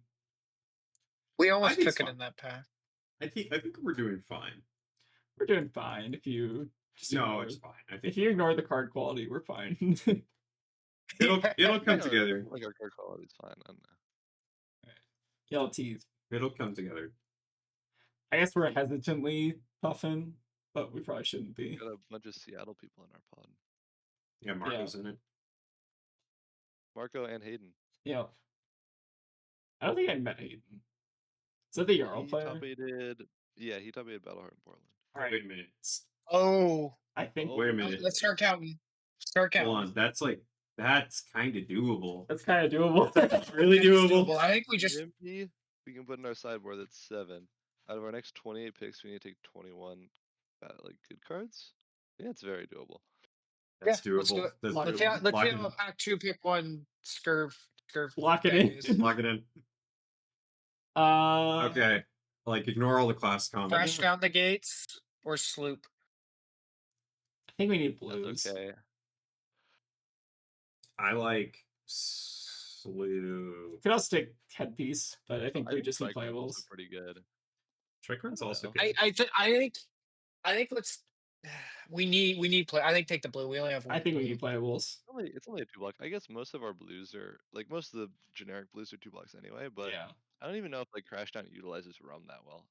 We almost think took it's it fine. in that pack. I think we're doing fine. We're doing fine if you just No, ignore, it's fine. I think if you ignore the card quality, we're fine. It'll come Yeah, together. like our card quality's fine. I don't know. Yellow teeth. It'll come together. I guess we're hesitantly Puffin, but we probably shouldn't be. Got a bunch of Seattle people in our pod. Yeah, Marco's in it. Marco and Hayden. Yeah. I don't think I met Hayden. Is that the Jarl He player? top aided. Yeah, he top aided Battleheart in Portland. All right. Wait a minute. Oh, I think Wait a Oh, minute. let's start counting. Start counting. Hold on. That's kind of doable. that's kind of doable. That's really It's doable. I think we just Wimpy, we can put in our sideboard that's 7. Out of our next 28 picks, we need to take 21 like good cards. Yeah, it's very doable. That's yeah, let's do doable. it. That's Let's doable. see how Lock it a pack 2 pick 1 scurv Lock it deck in. is. Lock it in. Okay. Like ignore all the class comments. Crash down the gates or sloop. I think we need blues. That's okay. I like slew. Could also take headpiece, but I think we just need Strike Rifle's playables. pretty good. Trickron's also know. good. I think let's we need play. I think take the blue. We only have one. I think we blue. need playables. It's only a 2 block. I guess most of our blues are like most of the generic blues are 2 blocks anyway. But Yeah, I don't even know if like Crash Down utilizes Rum that well.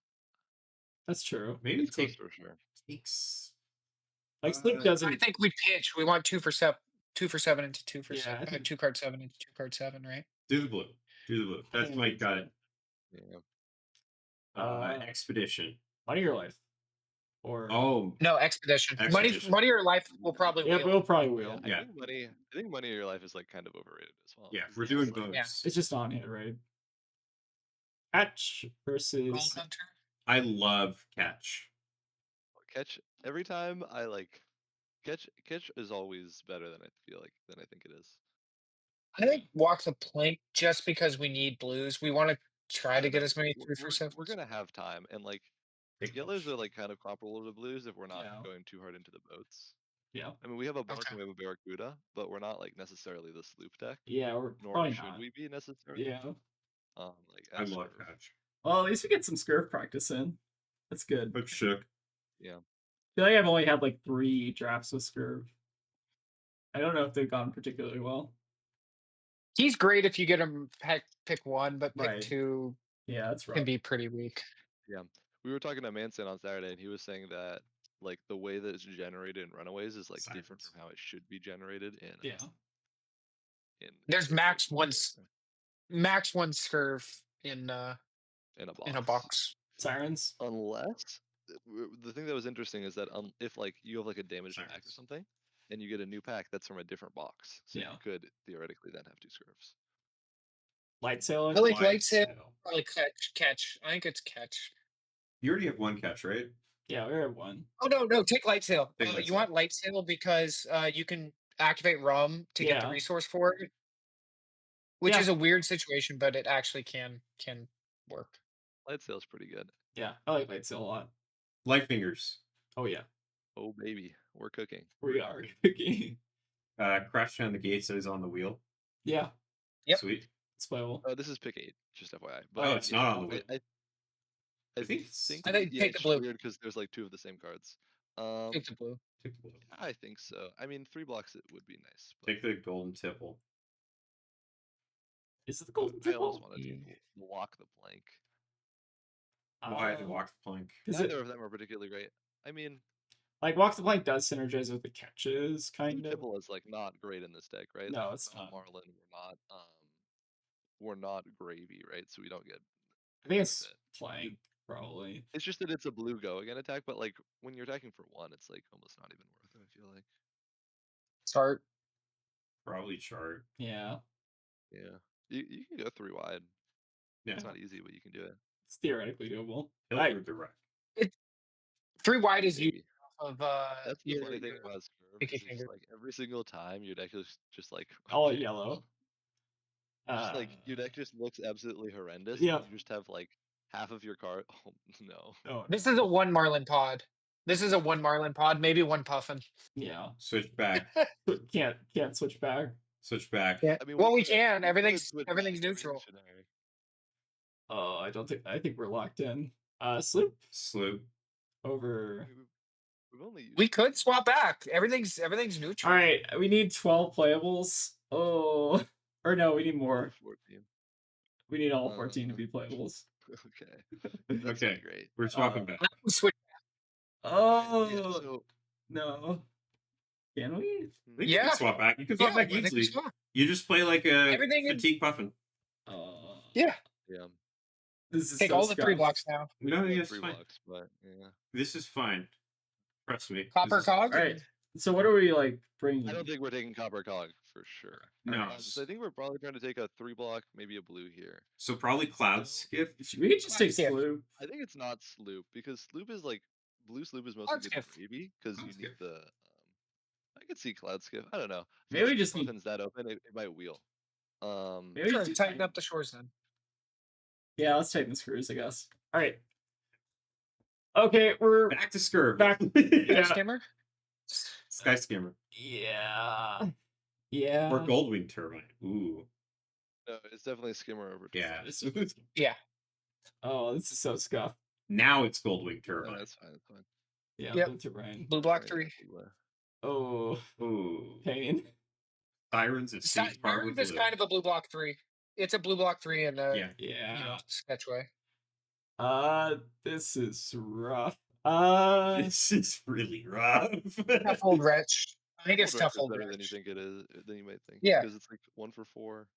that's true. Maybe It's close take for sure. takes. Like sleep doesn't. I think we pitch. We want 2 for 7, 2 for 7 into 2 for Yeah, 7. I think- 2 card 7 into 2 card 7, right? Do the blue. Do the blue. That's my gut. Yeah. Expedition. Money or life, or No, expedition. Expedition. Money or life will probably. yeah, wheel. we'll probably will. Yeah. I think money in your life is like kind of overrated as well. Yeah, 'cause we're it's doing just, like, both. yeah. It's just on it, right? Catch Gold versus Hunter. I love catch. Catch every time I like catch is always better than I think it is. I think walk the plank just because we need blues. We want to try to I get know. as many We're- 3 for we're, 7. we're gonna have time, and like Take yellows catch. are like kind of comparable to blues if we're not Yeah. going too hard into the boats. yeah, I mean, we have a boat Okay. and we have a barracuda, but we're not like necessarily the sloop deck. yeah, we're Nor probably should not. we be necessarily. Yeah. Like I as love Scurv. catch. Well, at least we get some scurf practice in. That's good. But shook. Yeah. I feel like I've only had like 3 drafts with scurf. I don't know if they've gone particularly well. He's great if you get him pick 1, but pick Right. 2 Yeah, that's rough. can be pretty weak. Yeah. We were talking to Manson on Saturday, and he was saying that like the way that it's generated in Runaways is like different Silence. from how it should be generated in. Yeah. There's max one scurv in a box. box. Sirens. Unless the thing that was interesting is that if like you have like a damaged pack or Sirens. something, and you get a new pack that's from a different box, so Yeah. you could theoretically then have 2 scurvs. Light sail. I like light sail. sail. Probably catch. I think it's catch. You already have one catch, right? Yeah, we have 1. Oh no, take light sail. Take light You sail. want light sail because you can activate rum to get the Yeah. resource for it, which Yeah. is a weird situation, but it actually can work. Light sail's pretty good. Yeah, I like light sail a lot. Light fingers. Oh yeah, Oh baby, we're cooking. we are cooking. Crash down the gates that is on the wheel. Yeah, Yep. Sweet. it's playable. Oh, this is pick 8, just FYI. Oh, it's not on the wheel. I I think I think yeah, take the it's blue. weird because there's like 2 of the same cards. Take the blue. Take the blue. I think so. I mean, 3 blocks it would be nice. But Take the golden tipple. Is it the golden I almost tipple? want to walk the plank. Why the walk the plank? Is Neither it of them are particularly great. I mean, like walk the plank does synergize with the catches, kind of? Tipple is like not great in this deck, right? No, Like, it's we're not. Marlin, we're not gravy, right? So we don't get. I think it's benefit. plank probably. It's just that it's a blue go again attack, but like when you're attacking for 1, it's like almost not even worth it. I feel like. Start. Probably chart. Yeah, Yeah, you can go 3 wide. Yeah. It's not easy, but you can do it. it's theoretically doable. He'll Right. do the wreck. 3 wide is Maybe. off of That's the your funny thing about Scurv. picky Is it's finger. like every single time your deck is just like All okay, yellow. just like your deck just looks absolutely horrendous. Yeah. And you just have like half of your card. Oh no. Oh, This is a 1 Marlin pod. This is a 1 Marlin pod, maybe 1 Puffin. yeah. Switch back. Can't switch back. Switch back. Yeah. I mean, Well, we could- can. could Everything's switch everything's back, neutral. reactionary. Oh, I think we're locked in. Sloop Sloop. over We've only used We two. could swap back. Everything's neutral. All right, we need 12 playables. Oh, or no, we need Or more. 14. We need all 14 to be playables. Okay. That's Okay. not great. We're swapping back. Switch. Oh Yeah, so no, can we? I think you Yeah. can swap back. You can swap Yeah, back I think we easily. swap. You just play like a Everything in- fatigue Puffin. Yeah. yeah. This is Take so all the 3 scuffed. blocks now. We No, can run yes, 3 fine. blocks, but yeah. This is fine. Trust me. Copper This is- cog. All right. So what are we like bringing? I don't think we're taking copper cog for sure. No. So I think we're probably trying to take a 3 block, maybe a blue here. So probably Cloud Skiff. We could just take Skiff. Sloop. I think it's not sloop because sloop is like blue sloop is mostly good Skiff. for maybe because you Cloud need Skiff. the. I could see cloud skiff. I don't know. Maybe we If just need- Puffin's that open. It might wheel. Maybe Sure, just tighten up the shores then. Yeah, let's tighten the screws, I guess. All right. Okay, we're Back to Scurv. back. Yeah. Skimmer. Sky Skimmer. Yeah. Yeah. Or Goldwing Turbine. Ooh. No, it's definitely a skimmer over. Yeah. Yeah. Oh, this is so scuffed. Now it's Goldwing No, Turbine. that's fine. That's fine. Yeah, Yep. that's Ryan. Blue block Alright, 3. blue. Oh, Ooh. pain. Sirens and Steve's Sirens is kind of a blue block 3. It's a blue block 3 in a Yeah. Yeah. sketch way. This is rough. This is really rough. Tough old wretch. I think it's Old tough Record is old better than you wretch. think it is. Than you might think. Yeah. Because it's like 1 for 4.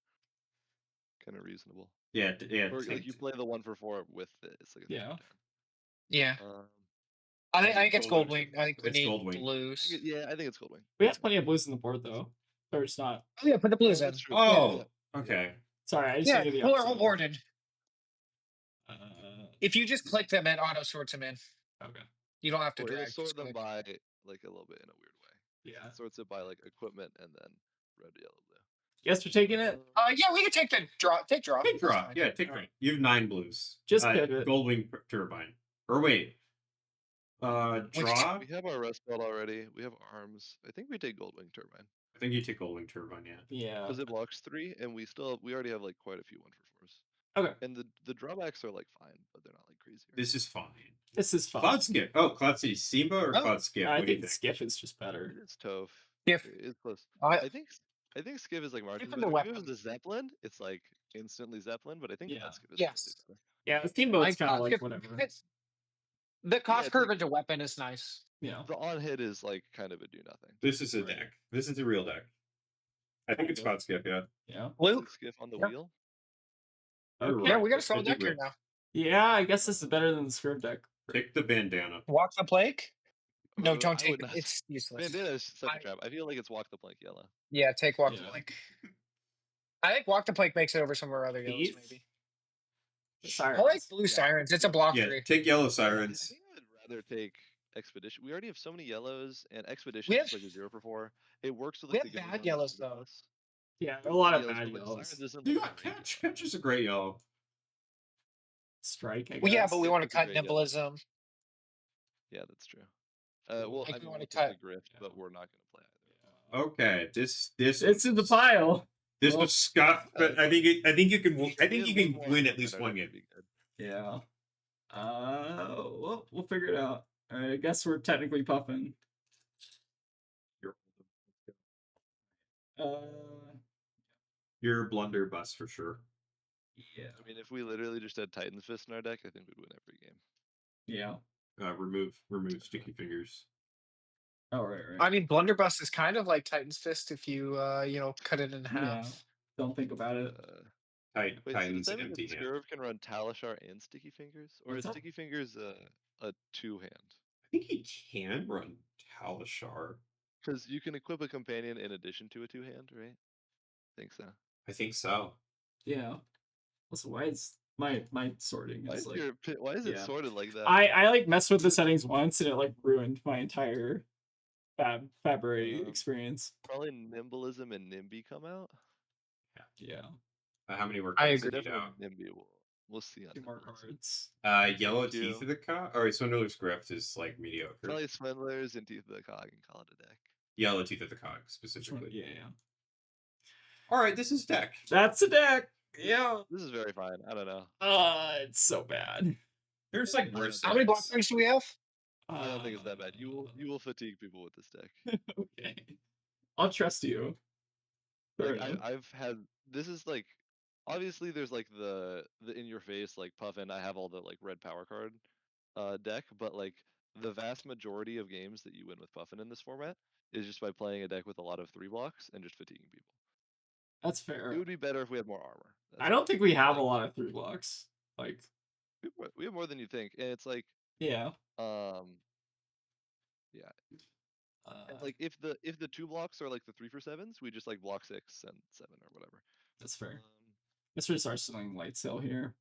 Kind of reasonable. Yeah. Or like you play the 1 for 4 with it. It's like a Yeah. down. I think it's Goldwing. Goldwing. I think we It's need Goldwing. blues. Yeah, I think it's Goldwing. We have plenty of blues on the board though. Or it's not. Oh yeah, put the blues in. That's true. Oh. Okay. Sorry, I just Yeah, needed the pull our opposite. whole board in. Uh, If you just click them, it auto sorts them in. okay. You don't have to Well, it'll drag. sort just them click. by like a little bit in a weird way. Yeah. It sorts it by like equipment and then red, yellow, blue. Guess we're taking it. Yeah, we can take the draw. Take draw. Take That's draw. fine. Yeah, take draw. Alright. You have 9 blues. Just pivot. Goldwing Turbine. Or wait. Draw? We have our rust belt already. We have arms. I think we take Goldwing Turbine I think you take Goldwing Turbine, yeah. Yeah. because it blocks 3, and we already have like quite a few 1 for 4s. Okay. And the drawbacks are like fine, but they're not like crazy. This is fine. This is fun. Cloud Skip. Oh, Cloud City Simba or Oh, Cloud Skip? I What do you think think? Skiff is just better. It's tough. If It's close. I, I think Skiv is like margins. Skip But and if the it was weapon. the Zeppelin, it's like instantly Zeppelin. But I think Yeah. Cloud Skiv is Yes. slightly better. Yeah, the steamboat's kind of Cloud like Skip- whatever. the cost it's curve like- into weapon is nice. Yeah. The on hit is like kind of a do nothing. This is a Right. deck. This is a real deck. I think it's Cloud Skip, yeah. Yeah. Blue. Skiff on the Yeah. wheel. You're Okay. Yeah, right. we got a solid I do deck here agree. now. Yeah, I guess this is better than the Scurv deck. Take the bandana. Walk the plank. No, don't I take would it. not- It's useless. Bandana is such I- a trap. I feel like it's walk the plank yellow. Yeah, take walk the Yeah. plank. I think walk the plank makes it over somewhere other yellows Heath? maybe. Sirens. I like blue Yeah. sirens. It's a block Yeah, 3. take Yellow I Sirens. think I would rather take Expedition. We already have so many yellows, and Expedition have- is like a 0 for 4. It works with we like have the good bad ones, yellows, the good though. ones. Yeah, a lot of Yellows, bad but, like, yellows. Sirens isn't, You like, got amazing. Catch. Catch is a great yellow. Strike, I guess. Well, yeah, but we want to It's a cut great yellow. nimblism. Yeah, that's true. Well, Like, I we mean, wanna we could play cut- Grift, Yeah. but we're not going to play either. Okay, this It's in the pile. This Well, was scuffed, but I think you can We win need more at equipment, least I one think game. it'd be good. Yeah. Well, we'll figure it out. I guess we're technically puffing. You're blunderbuss for sure. Yeah. I mean, if we literally just had Titan's Fist in our deck, I think we'd win every game. Yeah. Remove sticky fingers. Oh, right. I mean, blunderbuss is kind of like Titan's Fist if you cut it in half. Yeah. Don't think about it. Wait, so does Titans that mean empty that hand. Scurv can run Talishar and Sticky Fingers? Or What's is up? Sticky Fingers a 2-hand? I think he can run Talishar. Because you can equip a companion in addition to a 2-hand, right? I think so. I think so. Yeah. Also, why is my sorting Why is is, like why is it yeah. sorted like that? I like messed with the settings once and it like ruined my entire Fabry experience. Probably Nimblism and Nimby come out. Yeah. How many were I So agree. definitely Nimby we'll see on 2 more Nimblism. cards. Yellow Two. Teeth of the Cock. All right, Swindler's Grift is like mediocre. Probably Swindlers and Teeth of the Cog and call it a deck. Yellow Teeth of the Cock Which one? specifically. Yeah. All right, this is deck. That's a deck. Yeah. This is very fine. I don't know. It's so bad. There's like worse. How many block decks. things do we have? I don't think it's that bad. You will fatigue people with this deck. Okay. I'll trust you. Like Fair enough. I've had this is like obviously there's like the in your face like Puffin. I have all the like red power card deck, but like the vast majority of games that you win with Puffin in this format is just by playing a deck with a lot of 3 blocks and just fatiguing people. That's It fair. would be better if we had more armor. I don't think we have a like, lot of 3 blocks. Like, we have more than you think, and it's like yeah. yeah. Like if the 2 blocks are like the 3-for-7s, we just like block 6 and 7 or whatever. That's fair. Let's just arsenaling light sail here.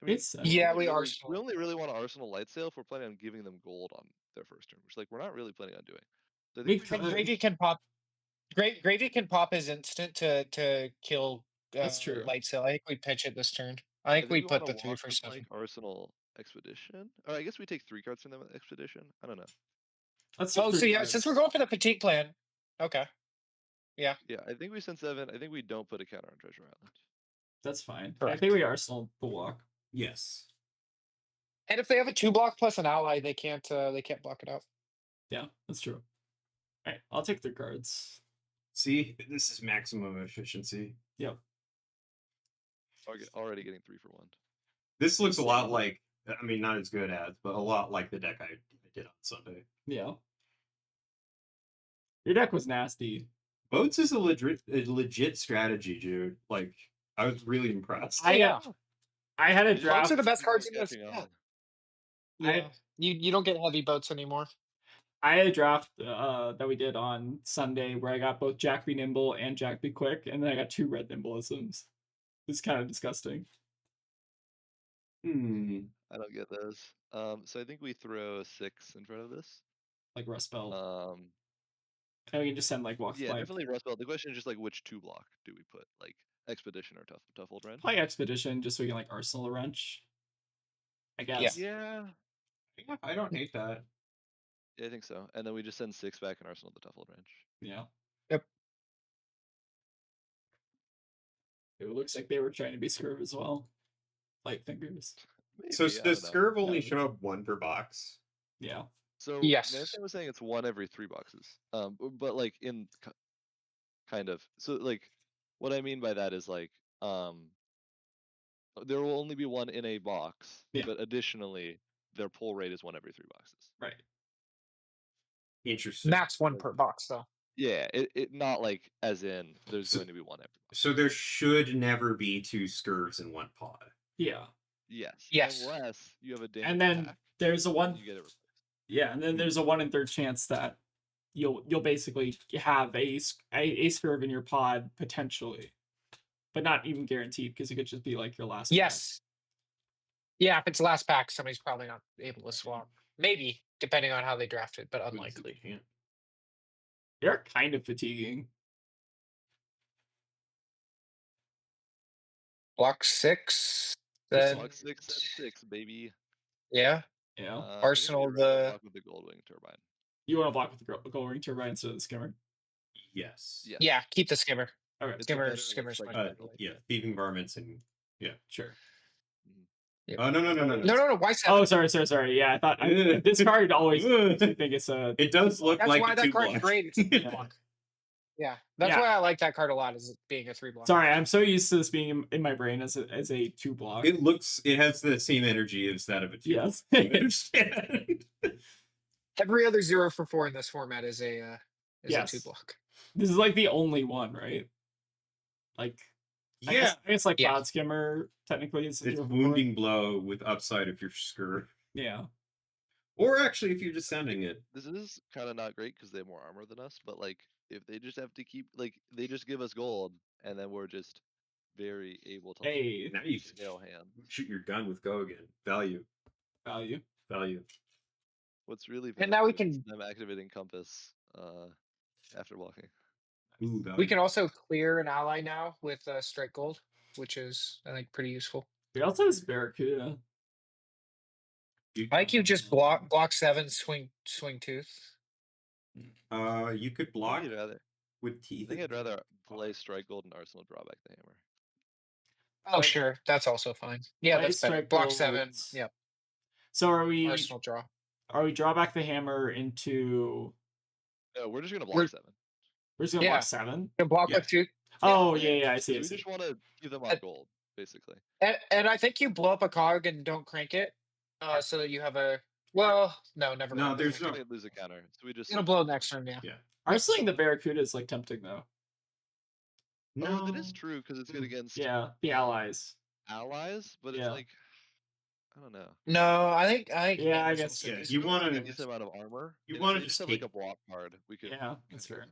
I mean, It's Yeah, we we Arsenal. only really want to Arsenal light sail if we're planning on giving them gold on their first turn, which like we're not really planning on doing. So I think we Because- And Gravy can pop. Gravy can pop his instant to kill. That's true. Light sail. I think we pitch it this turn. I think we put wanna the walk 3-for-7. with, like Arsenal Expedition. Or I guess we take 3 cards from them with Expedition. I don't know. Let's Oh, so yeah, since we're going for the fatigue plan. Okay. Yeah, I think we send 7. I think we don't put a counter on Treasure Island. That's fine. I Correct. think we arsenal the walk. Yes. And if they have a 2-block plus an ally, they can't block it out. Yeah, that's true. Alright, I'll take 3 cards. See, this is maximum efficiency. Yep. Already getting 3 for 1. This looks a lot like, I mean, not as good as, but a lot like the deck I did on Sunday. Yeah. Your deck was nasty. Boats is a legit strategy, Jude. Like, I was really impressed. I had a Boats draft. Boats are the best cards in this. Catching Yeah. on. Yeah. You don't get heavy boats anymore. I had a draft that we did on Sunday where I got both Jack Be Nimble and Jack Be Quick, and then I got 2 red nimbleisms. It's kind of disgusting. I don't get those. So I think we throw 6 in front of this. Like Rust Belt. Um, And we can just send like Walk yeah, Fly. definitely Rust Belt. The question is just like which 2-block do we put? Like Expedition or Tough Old Wrench? Play Expedition just so we can like Arsenal a wrench. I guess. Yeah, I don't hate that. I think so. And then we just send 6 back and Arsenal the Tough Old Wrench. Yeah. Yep. It looks like they were trying to be Scurv as well. Light fingers. So Maybe, I does don't know. Scurv only Yeah. show up 1 per box? Yeah. So Yes. Nancy was saying it's 1 every 3 boxes. But like in kind of. So like what I mean by that is like there will only be 1 in a box, Yeah. but additionally their pull rate is 1 every 3 boxes. Right. Interesting. Max 1 per box though. Yeah, it not like as in there's So- going to be 1 every box. So there should never be 2 Scurvs in 1 pod. Yeah. Yes. Yes. Unless you have a damage And then attack, there's a then one. you get it replaced. Yeah, and then there's a 1 in 3 chance that you'll basically have a Scurv in your pod potentially, but not even guaranteed because it could just be like your last. Yes. Yeah, if it's last pack, somebody's probably not able to swap. Maybe, depending on how they draft it, but unlikely. Can't. They're kind of fatiguing. Block 6. Then Block 6 and 6, baby. yeah. Yeah. I think Arsenal, we'd rather the- block with the Goldwing Turbine. You want to block with the gold ring turbine instead of the skimmer. Yes. Yes. Yeah, keep the skimmer. Okay. It's a Skimmer- better, skimmer's like, much Uh, better. yeah, thieving varmints and Sure. Yep. Oh no. No. Why 7? Oh, sorry. Yeah, I thought this card always makes me think it's a. It does look That's like why a that 2 card's block. great. It's a 3-block. Yeah, that's Yeah. why I like that card a lot. Is it being a 3-block? Sorry, I'm so used to this being in my brain as a 2 block. It has the same energy as that of a 2. Yes. I understand. Every other 0 for 4 in this format is a Yes. 2-block. This is like the only one, right? Like, I guess like Yeah. Cloud Skimmer technically is a It's 0 for 4. wounding blow with upside if you're Scurv. Yeah. Or actually if you're just sending it. This is kind of not great because they have more armor than us, but like if they just have to keep like they just give us gold and then we're just very able to Hey, Now you can scale hand. shoot your gun with go again. Value. value. What's really And now we valuable is can- them activating compass after walking. Ooh, value. We can also clear an ally now with strike gold, which is I think pretty useful. We also have this Barracuda. I think you just block 7, swing tooth. You could I block think I'd rather, with I teeth. think I'd rather play strike gold and Arsenal draw back the hammer. Oh sure, that's also fine. Yeah, Play that's better. strike Block gold. 7. Yep. So are we Arsenal draw. draw back the hammer into? No, we're just gonna block We're- 7. We're just gonna Yeah. block 7. The block Yeah. with 2. Oh yeah, I see. I We see. just want to keep them on gold, basically. And I think you blow up a cog and don't crank it, so that you have a. Well, no, never No, mind. there's We're no. gonna lose a counter, so we just. You're gonna blow next turn, yeah. Yeah. Arseling the Barracuda is like tempting though. No, Oh, that is true because it's good against Yeah, the allies. allies, but it's Yeah. like, I don't know. No, I think. Yeah, I Hammer's guess, also yeah, decent. you Don't have wanna- a decent amount of armor. you and if wanna they just have take- like a block card. We could. Yeah, that's fair.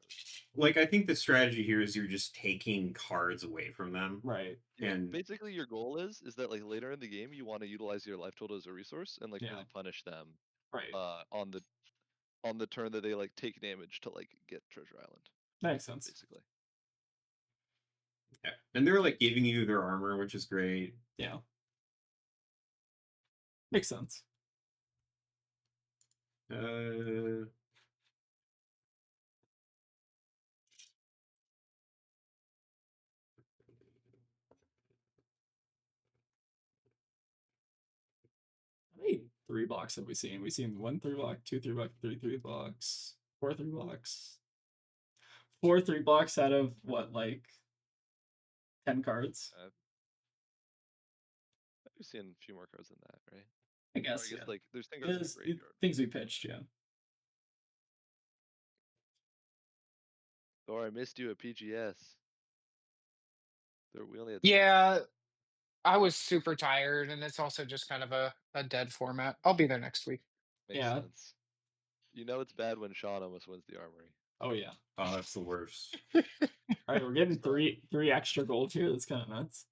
Like, I think the strategy here is you're just taking cards away from them. Right. And Basically, your goal is that like later in the game, you want to utilize your life total as a resource and like Yeah. really punish them Right. on the turn that they like take damage to like get Treasure Island, Makes sense. basically. yeah. And they're like giving you their armor, which is great. Yeah. Makes sense. How many 3 blocks have we seen? We've seen 1 3 block, 2 3 block, 3 3 blocks, 4 3 blocks. 4 3 blocks out of what, like 10 cards? We've seen a few more cards than that, right? I Or guess. I guess Yeah. like there's things It in the is- graveyard. things we pitched, yeah. Or I missed you at PGS. We only had. Yeah, I was super tired, and it's also just kind of a dead format. I'll be there next week. Makes Yeah. sense. You know it's bad when Sean almost wins the armory. Oh yeah. Oh, that's the worst. All right, we're getting three extra gold here. That's kind of nuts.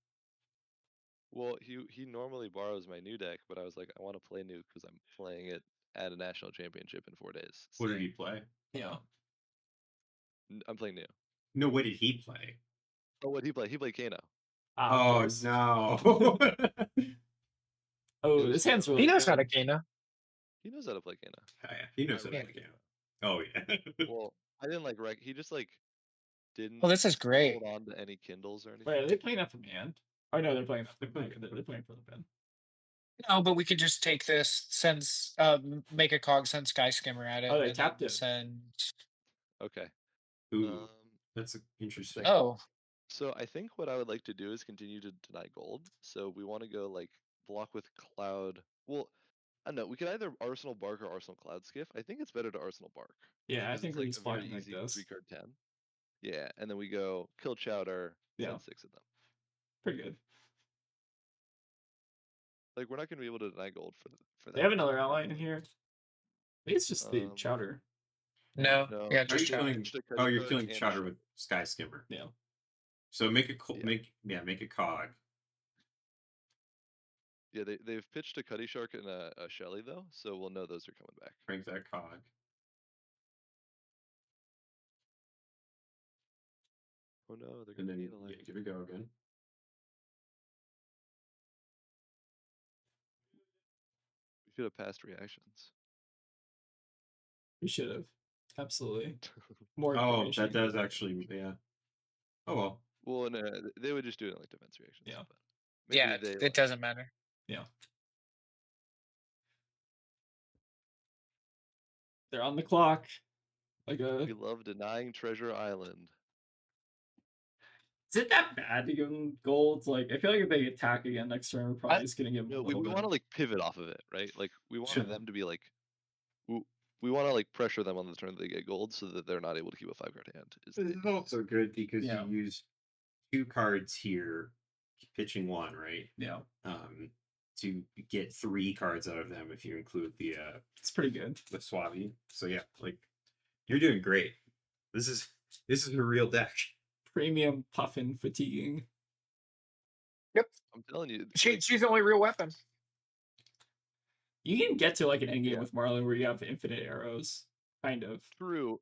Well, he normally borrows my new deck, but I was like, I want to play new because I'm playing it at a national championship in 4 days. What So, did he play? Yeah. I'm playing new. No, what did he play? Oh, what he play? He played Kano. Of Oh course. no. Oh, was this hand's Kano. really He knows how good. to Kana. He knows how to play Kano. Oh, yeah, he knows I how to really play like Kano. Oh yeah. Well, I didn't like he just like didn't Oh, this is great. hold on to any Kindles or anything. Wait, are they playing up from hand? Oh no, they're playing. They're playing- playing for the pin. No, but we could just take this, make a cog, send Sky Skimmer at it. Oh, they and tapped then it. Send. Okay. Ooh, that's interesting. Oh, So I think what I would like to do is continue to deny gold. So we want to go like block with Cloud. Well, I don't know. We could either Arsenal Bark or Arsenal Cloud Skiff. I think it's better to Arsenal Bark. Yeah, I because think it's we're like just a very blocking like easy this. 3-card 10. Yeah, and then we go kill Chowder, Yeah. send 6 of them. Pretty good. Like we're not going to be able to deny gold for that. They have another ally in here. I think it's just the chowder. no. No. Yeah, Are just you Chowder. killing? Just a Oh, credit you're card killing and a Chowder shark. with Sky Skimmer. Yeah. So make a Yeah. make a cog. Yeah, they've pitched a Cuddy Shark and a Shelly though, so we'll know those are coming back. Crank that cog. Oh no, they're And gonna then need a yeah, life. give it a go again. We should have passed reactions. We should have. Absolutely. More Oh, information. that does actually, yeah. Oh well. Well, no, they would just do it in like defense reactions. Yeah. But maybe Yeah, they, it doesn't matter. Yeah. They're on the clock. Like We love denying Treasure Island. is it that bad to give them golds? Like I feel like if they attack again next turn, we're probably just gonna give them No, a we little bit. want to like pivot off of it, right? Like we want Sure. them to be like, we want to like pressure them on the turn that they get gold, so that they're not able to keep a 5-card hand. This is also good because Yeah. you use 2 cards here, pitching 1, right? Yeah. To get 3 cards out of them if you include the It's pretty good. Swabby. So yeah, like you're doing great. This is a real deck. Premium Puffin fatiguing. I'm telling you, She's the only real weapon. You can get to like an endgame Yeah. with Marlyn where you have infinite arrows. Kind of. true.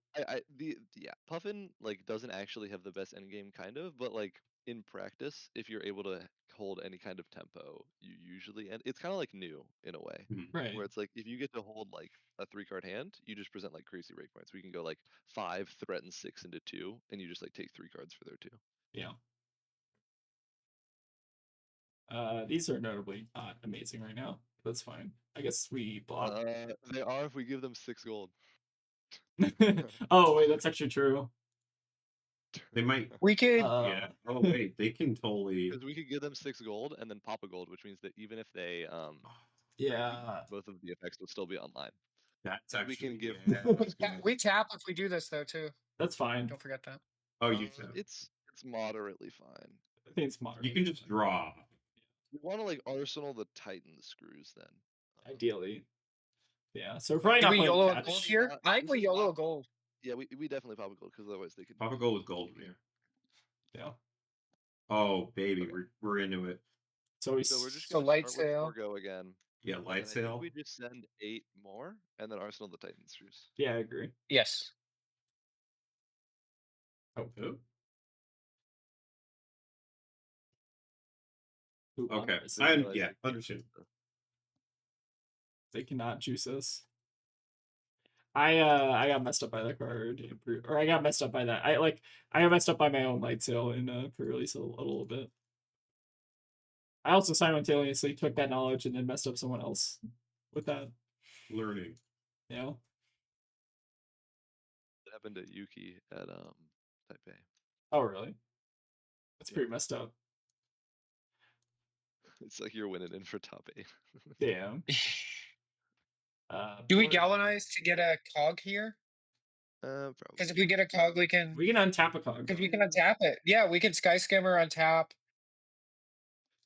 Puffin like doesn't actually have the best endgame, kind of, but like in practice, if you're able to hold any kind of tempo, you usually and it's kind of like new in a way. Right. Where it's like if you get to hold like a 3-card hand, you just present like crazy rate points. We can go like 5, threaten 6 into 2, and you just like take 3 cards for their 2. Yeah. These are notably not amazing right now. That's fine. I guess we block. They are if we give them 6 gold. Oh wait, that's actually true. They might. We could. Yeah. Oh wait, they can totally. Because we could give them 6 gold and then pop a gold, which means that even if they Yeah. both of the effects would still be online. That's We actually. can give. Yeah, that's good. We tap if we do this though too. That's fine. Don't forget that. Oh, you tap. It's moderately fine. I think it's modern. You can just draw. We want to like arsenal the Titan screws then. Ideally. Yeah. So we're probably Do not we playing YOLO a catch. gold here? I think This we is YOLO a not- gold. Yeah, we definitely pop a gold because otherwise they could. Pop a gold with gold here. Yeah. Oh baby, Okay. we're into it. So we. So we're just So gonna light start with sail. 4 go again. Yeah, And light I think sail. we just send 8 more and then arsenal the Titan screws. Yeah, I agree. Yes. Oh. Oh. Ooh, Okay. honestly, I realize yeah, they can't understood. juice they cannot juice us. I got messed up by that card, or I got messed up by that. I got messed up by my own light sail in pre-release a little bit. I also simultaneously took that knowledge and then messed up someone else with that. Learning. You know? It happened to Yuki at Taipei. Oh really? That's Yeah. pretty messed up. It's like you're winning in for top 8. Damn. Do we But galvanize to get a cog here? Probably. Because if we get a cog, we can. we can untap a cog. Because we can untap it. Yeah, we can sky skimmer untap.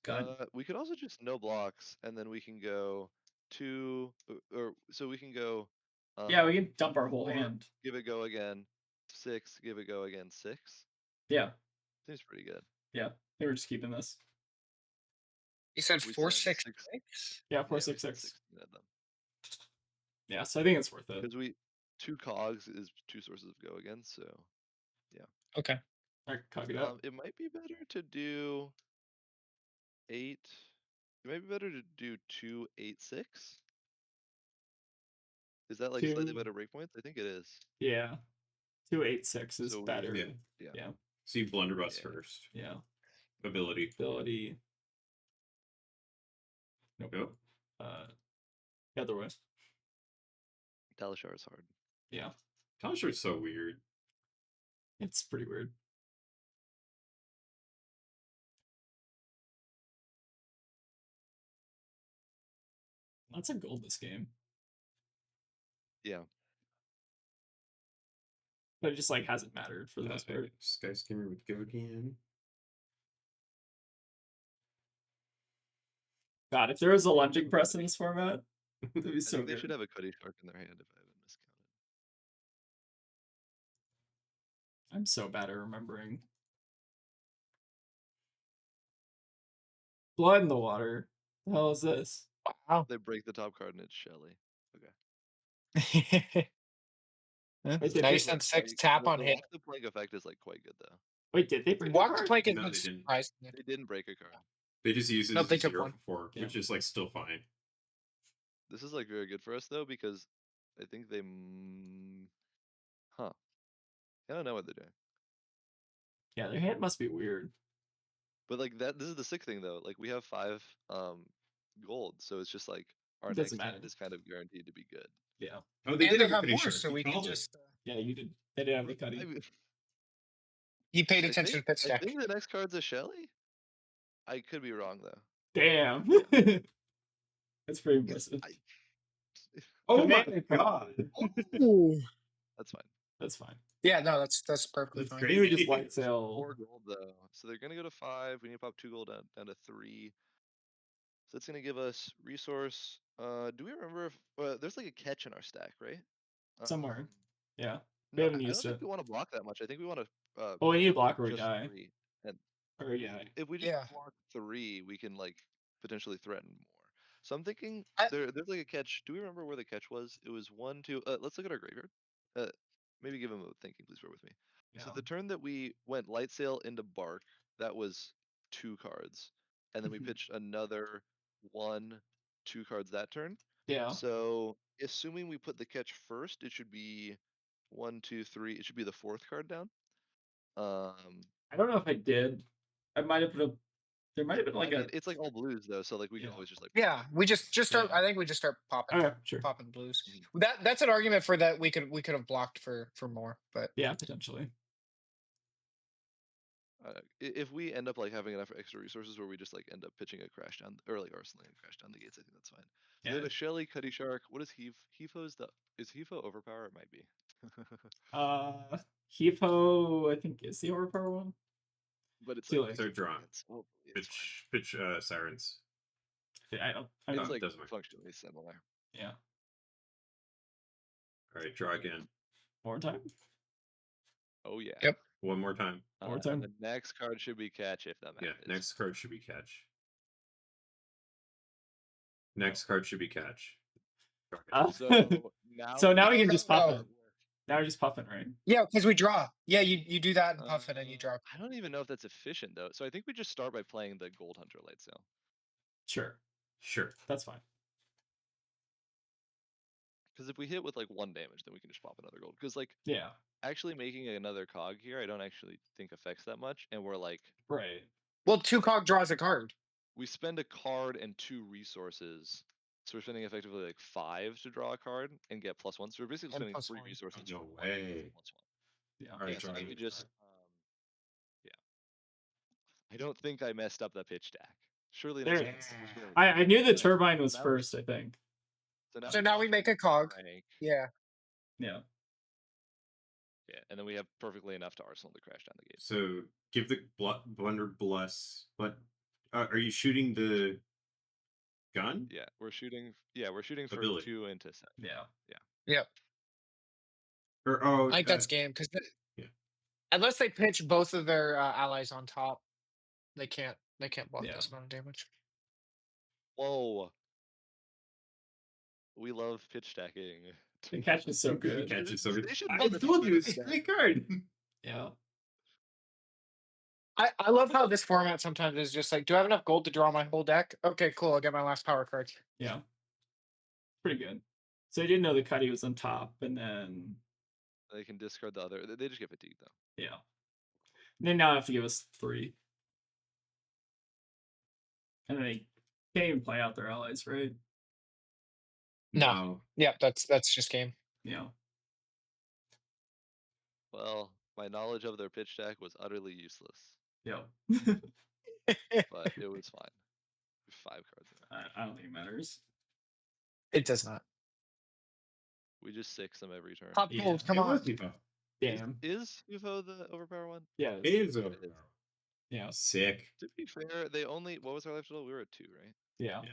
God. We could also just no blocks, and then we can go 2, or so we can go. Yeah, we can dump our whole 4, hand. Give it go again. 6, give it go again. 6. Yeah. Seems pretty good. Yeah. They were just keeping this. You said We 4, send 6, 6. 6? Yeah, 4, Yeah, 6, we send 6. 16 of them. Yeah, so I think it's worth it. Because 2 cogs is 2 sources of go again, so Okay. Alright, cog it up. it might be better to do 8. It might be better to do 2, 8, 6. Is that like slightly 2. better breakpoints? I think it is. Yeah. 286 is So better. Yeah. So you blunderbuss Yeah. first. Yeah. Ability. Nope. Nope. The other way. Talishar is hard. Yeah. Talishar is so weird. It's pretty weird. Lots of gold this game. Yeah. But it just like hasn't mattered for the most part. Sky skimmer with go again. God, if there was a lunging press in this format, it'd be I so think they good. should have a Cuddy Shark in their hand if I haven't miscounted. I'm so bad at remembering. Blood in the water. The hell is this? Wow. They break the top card and it's Shelly. Wait, did Now they, you send 6 tap on the hit. Walk the Plank effect is like quite good though. wait, did they break a Walk the card? plank is No, they just didn't. surprising. They didn't break a card. They just use it Nope, as they a took 0 one. for 4, Yeah. which is like still fine. This is like very good for us though because I think they. I don't know what they're doing. Yeah, their hand must be weird. But like that, this is the sick thing though. Like we have 5 gold, so it's just like our It next doesn't hand matter. is kind of guaranteed to be good. Yeah. Oh, they And did they have a have Cuddy more, Shark. so You we can called it. just. Yeah, you did. They didn't have the cutty. He paid I attention to pit I stack. think the next card's a Shelly. I could be wrong though. Damn. That's pretty impressive. Oh my Command god. Ooh. That's fine. That's fine. Yeah, no, that's perfectly That's fine. great. Maybe we just Yeah. light sail. 4 gold though, so they're gonna go to 5. We need to pop 2 gold down to 3. So that's gonna give us resource. Do we remember if there's like a catch in our stack, right? Somewhere. Yeah. We No, haven't I don't used think it. we want to block that much. I think we want to. Oh, we need to block or we just die. 3. And Or yeah. if we just Yeah. block 3, we can like potentially threaten more. So I'm thinking I- there's like a catch. Do we remember where the catch was? It was 1, 2. Let's look at our graveyard. Maybe give him a thinking. Please bear with me. So Yeah. the turn that we went light sail into bark, that was 2 cards, and then we Mhm. pitched another 1, 2 cards that turn. Yeah. So assuming we put the catch first, it should be 1, 2, 3. It should be the 4th card down. I don't know if I did. I might have put a There might have been I like mean, a. it's like all blues though, so like we can Yeah. always just like. Yeah, we just start. Yeah. I think we just start popping Okay, sure. popping blues. Mhm. That's an argument for that we could have blocked for more, but Yeah, potentially. If we end up like having enough extra resources where we just like end up pitching a crash down or like arsenaling a crash down the gates, I think that's fine. So we have Yeah. a Shelly, Cuddy Shark. What is Heave? Is Heefo overpower? It might be. Heave-ho, I think is the overpower one. But it's Too like late. They're drawn. well, it's fine. Pitch sirens. I don't. I It's mean, like doesn't matter. functionally similar. yeah. All right, draw again. More time. Oh yeah. Yep. One more time. More And time. the next card should be catch if that Yeah, matters. next card should be catch. Next card should be catch. Draw again. So now. So now we can just puff Oh. it. Now we're just puffing, right? yeah, because we draw. Yeah, you do that and puff it and you draw. I don't even know if that's efficient though. So I think we just start by playing the Gold Hunter Light Sail. Sure, Sure. that's fine. Because if we hit with like 1 damage, then we can just pop another gold. Because like Yeah. actually making another cog here, I don't actually think affects that much. And we're like, Right. Well, 2 cog draws a card. we spend a card and 2 resources. So we're spending effectively like 5 to draw a card and get +1. So we're basically And spending +1. 3 resources. No for one way. +1. Yeah. All right, Yeah, so draw I think we again. just, yeah. I don't think I messed up the pitch deck. Surely There- not. Surely. I knew the Right. turbine was Now we- first. I think. So now we make a cog. Rank. Yeah. Yeah. Yeah, and then we have perfectly enough to arsenal to crash down the gate. So give the blunder bless. But are you shooting the gun? Yeah, we're shooting. Yeah, we're shooting for Ability. 2 into 7. Yeah. Yep. Or I think that's game because yeah. unless they pitch both of their allies on top, they can't block Yeah. this amount of damage. Whoa. We love pitch stacking. The catch is so good. Catch is so good. They should I build a told you pitch it's a deck. great card. Yeah. I love how this format sometimes is just like, do I have enough gold to draw my whole deck? Okay, cool. I'll get my last power card. Yeah. Pretty good. So I didn't know the Cuddy was on top, and then They can discard the other. They just get fatigued though. yeah. And then now I have to give us 3. And then they can't even play out their allies, right? No. Yep, that's just game. Yeah. Well, my knowledge of their pitch deck was utterly useless, Yeah. but it was fine. 5 cards. In there. I don't think it matters. It does not. We just 6 them every turn. Pop Yeah. gold, come It on. was Vivo. Damn. Is UFO the overpower one? Yeah. It is over. Yeah. Sick. To be fair, they only. What was our life total? We were at 2, right? Yeah. Yeah.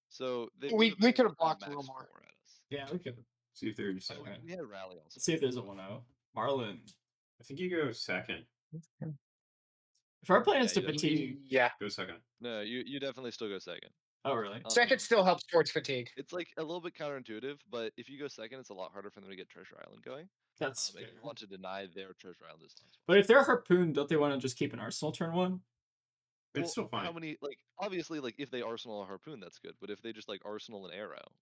So they We would've been could have able to blocked a max little more. 4 at us. Yeah. We could. See if there's. Okay. We had rally also. Let's see if there's a 1-0. Marlynn. I think you go second. If our plan is Yeah, to you definitely- fatigue. Yeah. Go second. No, you definitely still go second. Oh, really? Second still helps towards fatigue. It's like a little bit counterintuitive, but if you go second, it's a lot harder for them to get Treasure Island going. That's If fair. you want to deny their Treasure Island this time. But if they're harpooned, don't they want to just keep an arsenal turn 1? It's still fine. How many like obviously like if they arsenal a harpoon, that's good. But if they just like arsenal an arrow,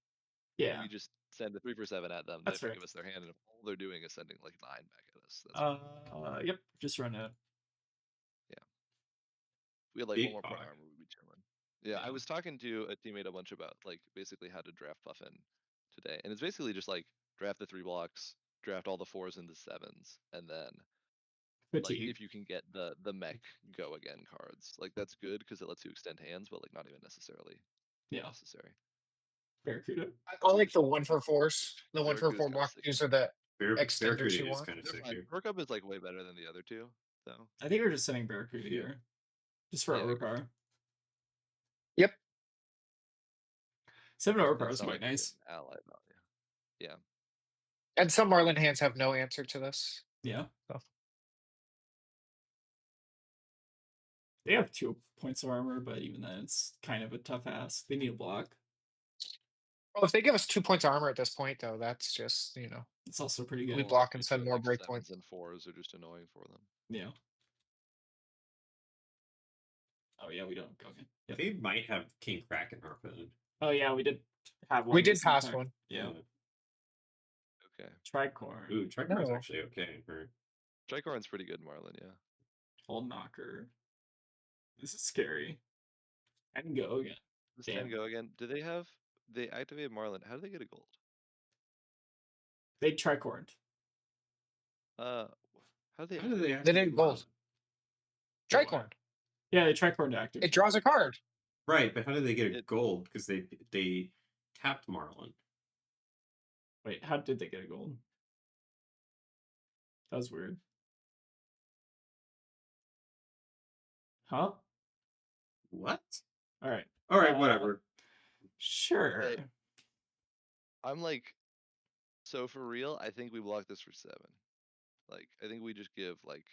Yeah. we just send a 3 for 7 at them. That's They fair. give us their hand, and if all they're doing is sending like 9 back at us. That's Yep. Just run it. if we had like Big 1 more point fuck. armor, we'd be chilling. Yeah, I was talking to a teammate a bunch about like basically how to draft Puffin today, and it's basically just like draft the 3 blocks, draft all the 4s and the 7s, and then like Fatigue. if you can get the mech go again cards, like that's good because it lets you extend hands, but like not even necessarily Yeah. necessary. Barracuda. I like the 1-for-4s. The Barracuda's 1-for-4 kinda block sick. these are the extenders Barracuda you is want. kind of They're sick fine. here. Perk up is like way better than the other 2, though. I think we're just sending Barracuda here. Just for Yeah, I agree. overpower. Yep. 7 overpower It's is not quite like we nice. get ally value. Yeah. And some Marlin hands have no answer to this. Yeah. So. They have 2 points of armor, but even then, it's kind of a tough ask. They need a block. Well, if they give us 2 points of armor at this point, though, that's just, It's also pretty we good. block and It's send that, more like, break 7s points. and 4s are just annoying for them. Yeah. Oh yeah, we don't go again. Yep. They might have King Kraken harpoon. Oh yeah, we did have one. We did this entire- pass one. Yeah. Okay. Tricorn. Ooh, Tricorn's No. actually okay. For... Tricorn's pretty good, Marlin, yeah. Old knocker. This is scary. And go again. This Damn. 10 go again. Do they have? They activated Marlin. How do they get a gold? They tricorned. How do they? How do they They activate didn't gold. Marlin? Tricorn. Yeah, they tricorned active. It draws a card. Right, but how did they get a It- gold? Because they tapped Marlin. Wait, how did they get a gold? That was weird. Huh? What? All right. All right, whatever. Sure. Okay. I'm like, so for real, I think we block this for 7. Like, I think we just give like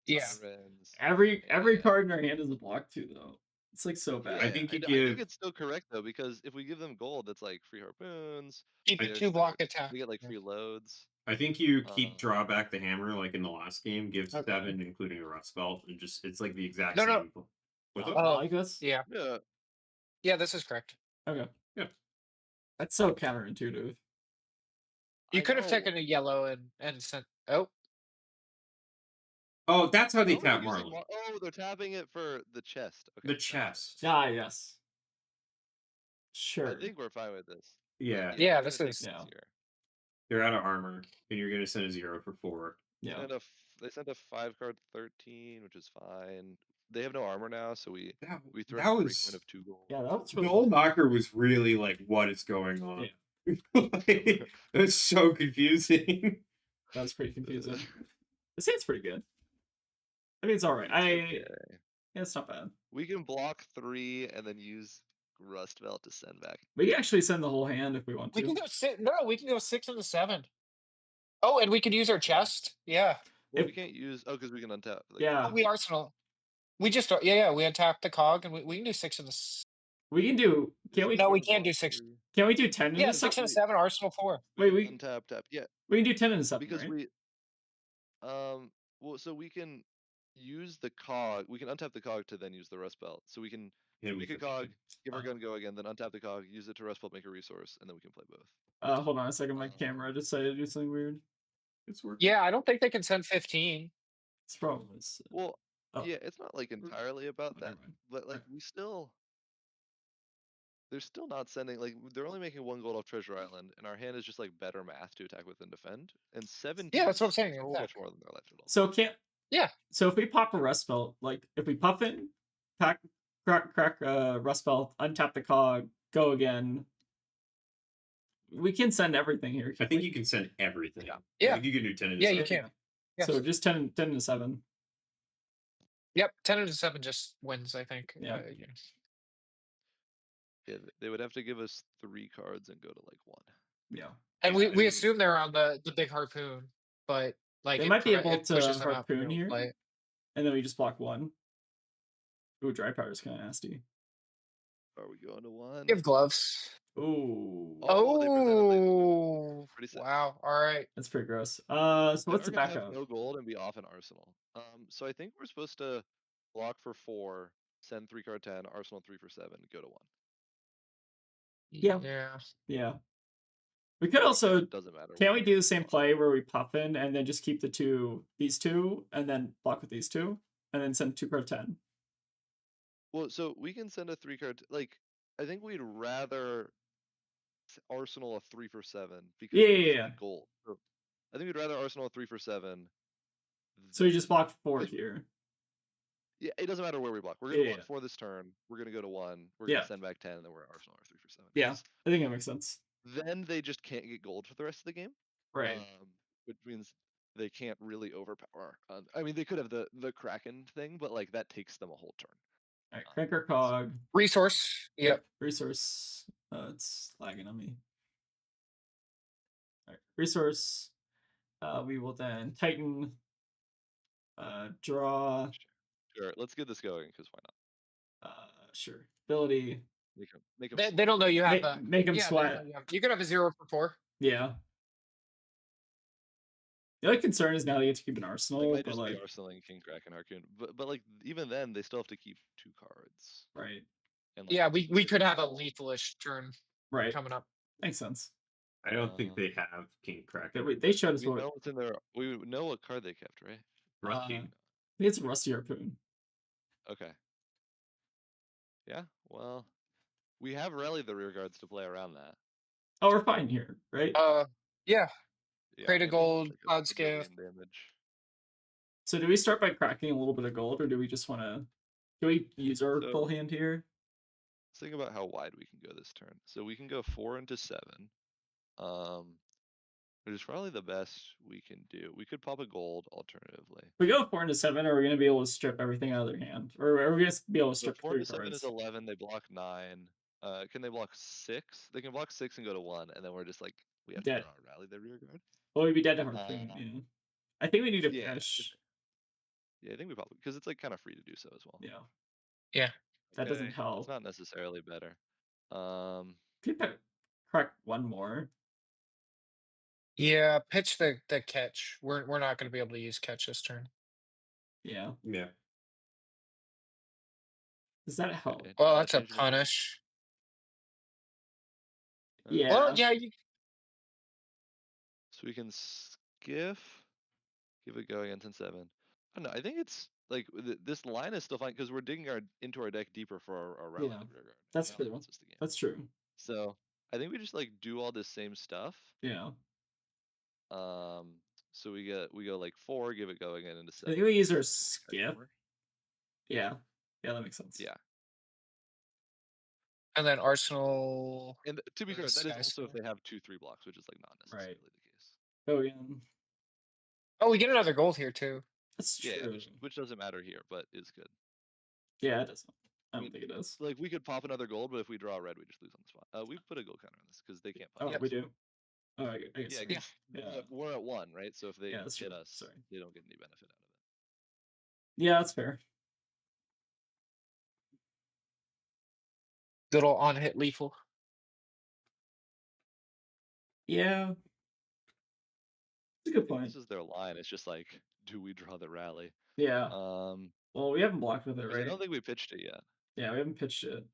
Yeah. sirens. Every and- card in our hand is a block too, though. It's like so bad. I think you I give- think it's still correct though, because if we give them gold, that's like free harpoons. Keep there's 2 block the- attack. We get like free loads. I think you keep Uh, draw back the hammer like in the last game, give Okay. 7, including a rust belt, and just it's like the exact No, no. same. What's Oh, up? I like this. Yeah. Yeah. Yeah, this is correct. Okay. Yeah. That's so counterintuitive. You I could have know. taken a yellow and sent. Oh, Oh, that's how they Oh, they're tap using Marlin. Oh, they're tapping it for the chest. Okay. The gotcha. chest. Ah, yes. Sure. I think we're fine with this. Yeah, Like, Yeah, we're this gonna take is- this Yeah. here. they're out of armor, and you're gonna send a 0 for 4. Yeah. And they sent a 5-card 13, which is fine. They have no armor now, so we throw That in a was breakpoint of 2 gold. Yeah, that was the really old knocker was really like, what is going on? Yeah. It's so confusing. That was pretty confusing. This hand's pretty good. I mean, it's all right. Okay. Yeah, it's not bad. We can block 3 and then use Rust Belt to send back. We can actually send the whole hand if we want we to. can go 6. No, we can go 6 and the 7. Oh, and we could use our chest. Yeah. Well, If- we can't use. Oh, because we can untap. Like, Yeah. We arsenal. We just we untap the cog and we can do 6 and the. We can do. Can't we? No, we can can't block do 6. 3. Can we do 10 in Yeah, the 6 and 7? a 7 arsenal 4. Wait, we Untap, tap. Yeah, can do 10 in the 7, because right? we. Well, so we can use the cog. We can untap the cog to then use the Rust Belt. So we can make a cog, give our gun go again, then untap the cog, use it to Rust Belt, make a resource, and then we can play both. Hold on a second. My camera decided to do something weird. It's working. Yeah, I don't think they can send 15. It's probably. Well, Oh. yeah, it's not like entirely about Never that, mind. but like we still. They're still not sending, like, they're only making 1 gold off Treasure Island, and our hand is just like better math to attack with and defend. And 17. Yeah, that's what I'm is saying, so attack. much more than their life total. So can't. Yeah. So if we pop a rust belt, like if we puff it, crack rust belt, untap the cog, go again. We can send everything here. I think you can send everything. Yeah. I think you can do 10 in Yeah, you 7. can. Yes. So just 10 to 7. Yep, 10 and 7 just wins, I think. Yeah. Yeah, they would have to give us 3 cards and go to like 1. Yeah. And Yeah, we assume they're on the big harpoon, but like They it might be pre- able it to pushes them out harpoon from here. play. And then we just block 1. Ooh, dry powder is kind of nasty. Are we going to 1? Give gloves. Ooh. Oh, they bring that up, Oh, Pretty sad. wow. All right. That's pretty gross. So They what's are the gonna have backup? no gold and be off an arsenal. So I think we're supposed to block for 4, send 3 card 10, arsenal 3 for 7, go to 1. Yeah. Yeah. Yeah. We could also. It doesn't matter. Can't we do the same play where we puff in and then just keep these two, and then block with these two, and then send 2 card 10? Well, so we can send a 3 card. Like, I think we'd rather arsenal a 3 for 7 because Yeah, we yeah, get yeah. gold. So I think we'd rather arsenal a 3 for 7. So we just block 4 like- here. Yeah, it doesn't matter where we block. We're gonna Yeah, block 4 this turn. We're gonna go to 1. We're Yeah. gonna send back 10, and then we're arsenal our 3 for 7. Yeah, I think that makes sense. Then they just can't get gold for the rest of the game. Right. Which means they can't really overpower. I mean, they could have the Kraken thing, but like that takes them a whole turn. All right. Crank our cog. Resource. Yep. Resource. It's lagging on me. All right. Resource. We will then tighten. Draw. Sure, let's get this going because why not? Sure. Ability. Make them They don't know you have a. Make them Yeah, they don't sweat. know you could have a 0 for 4. Yeah. The only concern is now they get to keep an They arsenal, might but just like, be arsenaling King Kraken Harpoon, but like even then they still have to keep 2 cards. right, And, like, Yeah, we could have a lethalish turn right, coming up. makes sense. I don't think they have King Kraken. They showed us we what know what's in there. We know what card they kept, right? Rusty. I think it's a rusty harpoon. Okay. Yeah, well, we have Rally the rear guards to play around that. Oh, we're fine here, right? Yeah. Yeah, Crate of I think gold, it's like cloud a skiff. billion damage. So do we start by cracking a little bit of gold, or do we just want to? Can we use our So- full hand here? Let's think about how wide we can go this turn. So we can go 4 into 7. Which is probably the best we can do. We could pop a gold alternatively. If we go 4 into 7, are we going to be able to strip everything out of their hand, or are we going to be able to So strip 4 3 into 7 is cards? 11. They block 9. Can they block 6? They can block 6 and go to 1, and then we're just like we have Dead. to draw a Rally the rear guard. Well, we'd be dead to Harpoon. Yeah. I think we need to Yeah, push. Yeah, I think we probably because it's like kind of free to do so as well. Yeah. Yeah. That doesn't It's help. not necessarily better. Could crack one more. Yeah, pitch the catch. We're not going to be able to use catch this turn. Yeah. Yeah. Does that help? Okay, Well, does that's that a change anything? punish. Yeah. Well, yeah, So we can skiff, give it going into 7. I don't know. I think it's like this line is still fine because we're digging into our deck deeper for our Rally Yeah, the rear guard. that's Now true. it's just a game. That's true. So I think we just like do all this same stuff. Yeah. So we go like 4, give it going into I 7. think we use our Catch skip. more. Yeah. Yeah, that makes sense. Yeah. and then Arsenal. And to be fair, that is Sky also if Sky. they have 2-3 blocks, which is like not necessarily Right. the case. Oh, yeah. Oh, we get another gold here too. That's true. Yeah, which doesn't matter here, but is good. Yeah, it doesn't. I I don't mean, think it does. Like we could pop another gold, but if we draw a red, we just lose on the spot. We put a gold counter on this because they can't Oh, punch. we us. do. Oh, I guess. Yeah, so. 'cause Yeah. we're at 1, right? So if they Yeah, that's hit true. us, Sorry. they don't get any benefit out of it. Yeah, that's fair. Little on hit lethal. Yeah. It's a good I think point. this is their line. It's just like, do we draw the Rally? Yeah. Um, Well, we haven't blocked with it, 'cause I right? don't think we pitched it yet. Yeah, we haven't pitched it.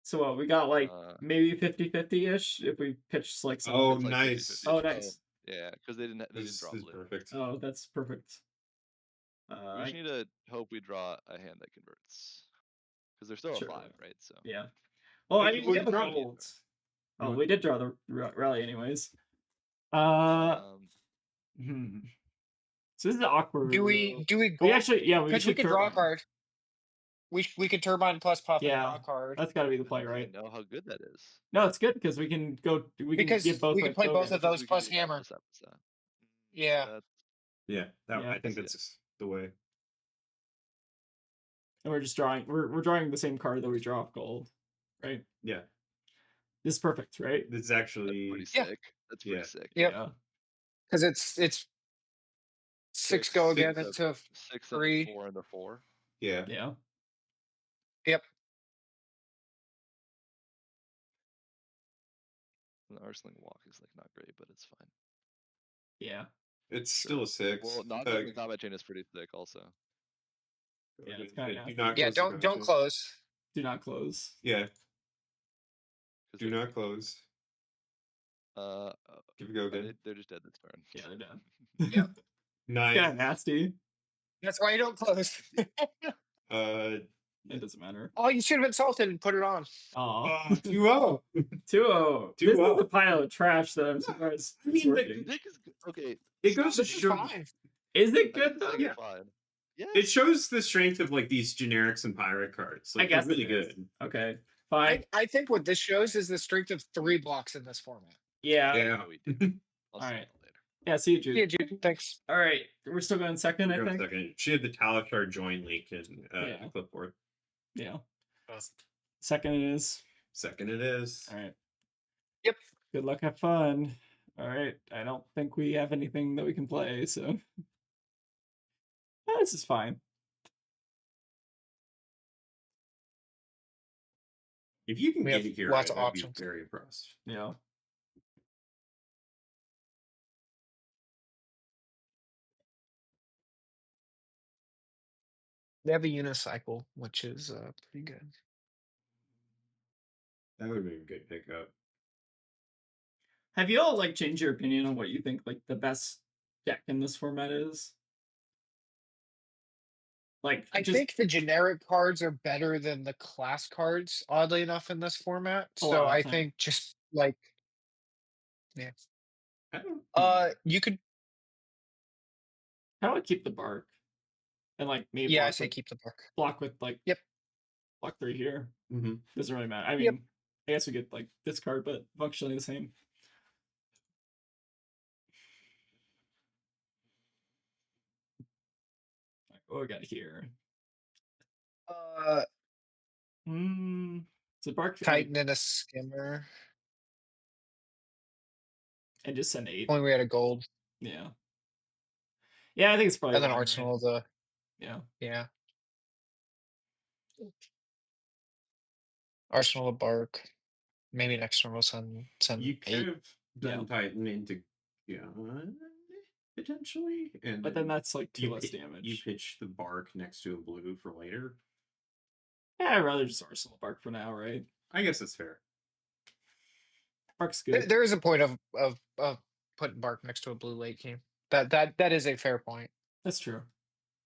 So what, we got like maybe 50-50-ish if we pitch like some. Oh, It's like nice. 50-50. Oh, nice. Yeah, because they didn't This draw is blue. perfect. Oh, that's perfect. We just need to hope we draw a hand that converts. Because they're still Sure. a 5, right? So Yeah. Well, I Wait, mean, you we have a draw- gold. Oh, You- we did draw the Rally anyways. So this is awkward. Do we We gold? actually, yeah, we Because we should could draw a turbine. card. We could turbine plus Puffin and Yeah, draw a card. that's got to be the I play, don't right? even know how good that is. No, it's good because we can go. We can Because get both. we can like, play both tokens. of those We can plus do that, hammer. plus that, plus that. Yeah. That's- Yeah, Yeah. I think That's that's the way. And we're just drawing. We're drawing the same card that we draw off gold, right? Yeah, This is perfect, right? this is That's actually pretty Yeah. sick. That's pretty Yeah. sick. Yep. Yeah. Because it's six go again six, into 6 3. and 4 and a 4. yeah. Yeah. Yep. The Arsling walk is like not great, but it's fine. Yeah. It's still a 6. Well, not the combat chain is pretty thick also. Yeah, it's kinda do not Yeah, close the don't conversation. close. Do not close. Yeah, 'Cause do they- not close. Give it a go again. they're just dead this turn. Yeah, they're done. Yep. Nice. Yeah, nasty. That's why you don't close. It doesn't matter. Oh, you should have insulted and put it on. Aw. 2-0. 2-0. This is 2-0. a pile of trash that I'm surprised I it's mean, working. Nick is okay. It goes to This is show. fine. Is it I think good though? it's Yeah. fine. Yeah. It shows the strength of like these generics and pirate cards. Like, I guess they're really it is. good. Okay. Fine. I think what this shows is the strength of 3 blocks in this format. Yeah. Yeah. we do. I'll see Alright. that later. Yeah, see you, Jude. Yeah, Jude. Thanks. All right. We're still going second, I Hang on a think. second. She had the Talishar join link in Yeah. clipboard. Yeah. Second it is. Second it is. All right. Yep. Good luck, have fun. All right. I don't think we have anything that we can play, so this is fine. If you can We get have it here, lots of I'd be options. very impressed. Yeah. They have a unicycle, which is pretty good. That would be a good pickup. Have you all like changed your opinion on what you think like the best deck in this format is? Like, I just think the generic cards are better than the class cards, oddly enough, in this format. a lot So of the I time. think just like, yeah. I don't. You could, How would keep the bark and like maybe yeah, I say keep the book. block with like Yep. block 3 here. Mhm. Doesn't really matter. I Yep. mean, I guess we get like this card, but functionally the same. What we got here? So bark like, Titan and a skimmer. and just send 8. Only we had a gold. Yeah. Yeah, I think it's probably And then one, Arsenal right? of the, Yeah. yeah. Arsenal of Bark. Maybe next turn we'll send You could 8. have done Titan into gun potentially, and But then that's like 2 less You damage. pitch the bark next to a blue for later. Yeah, I'd rather just Arsenal bark for now, right? I guess that's fair. Bark's good. There is a point of putting Bark next to a blue late game. That is a fair point. That's true.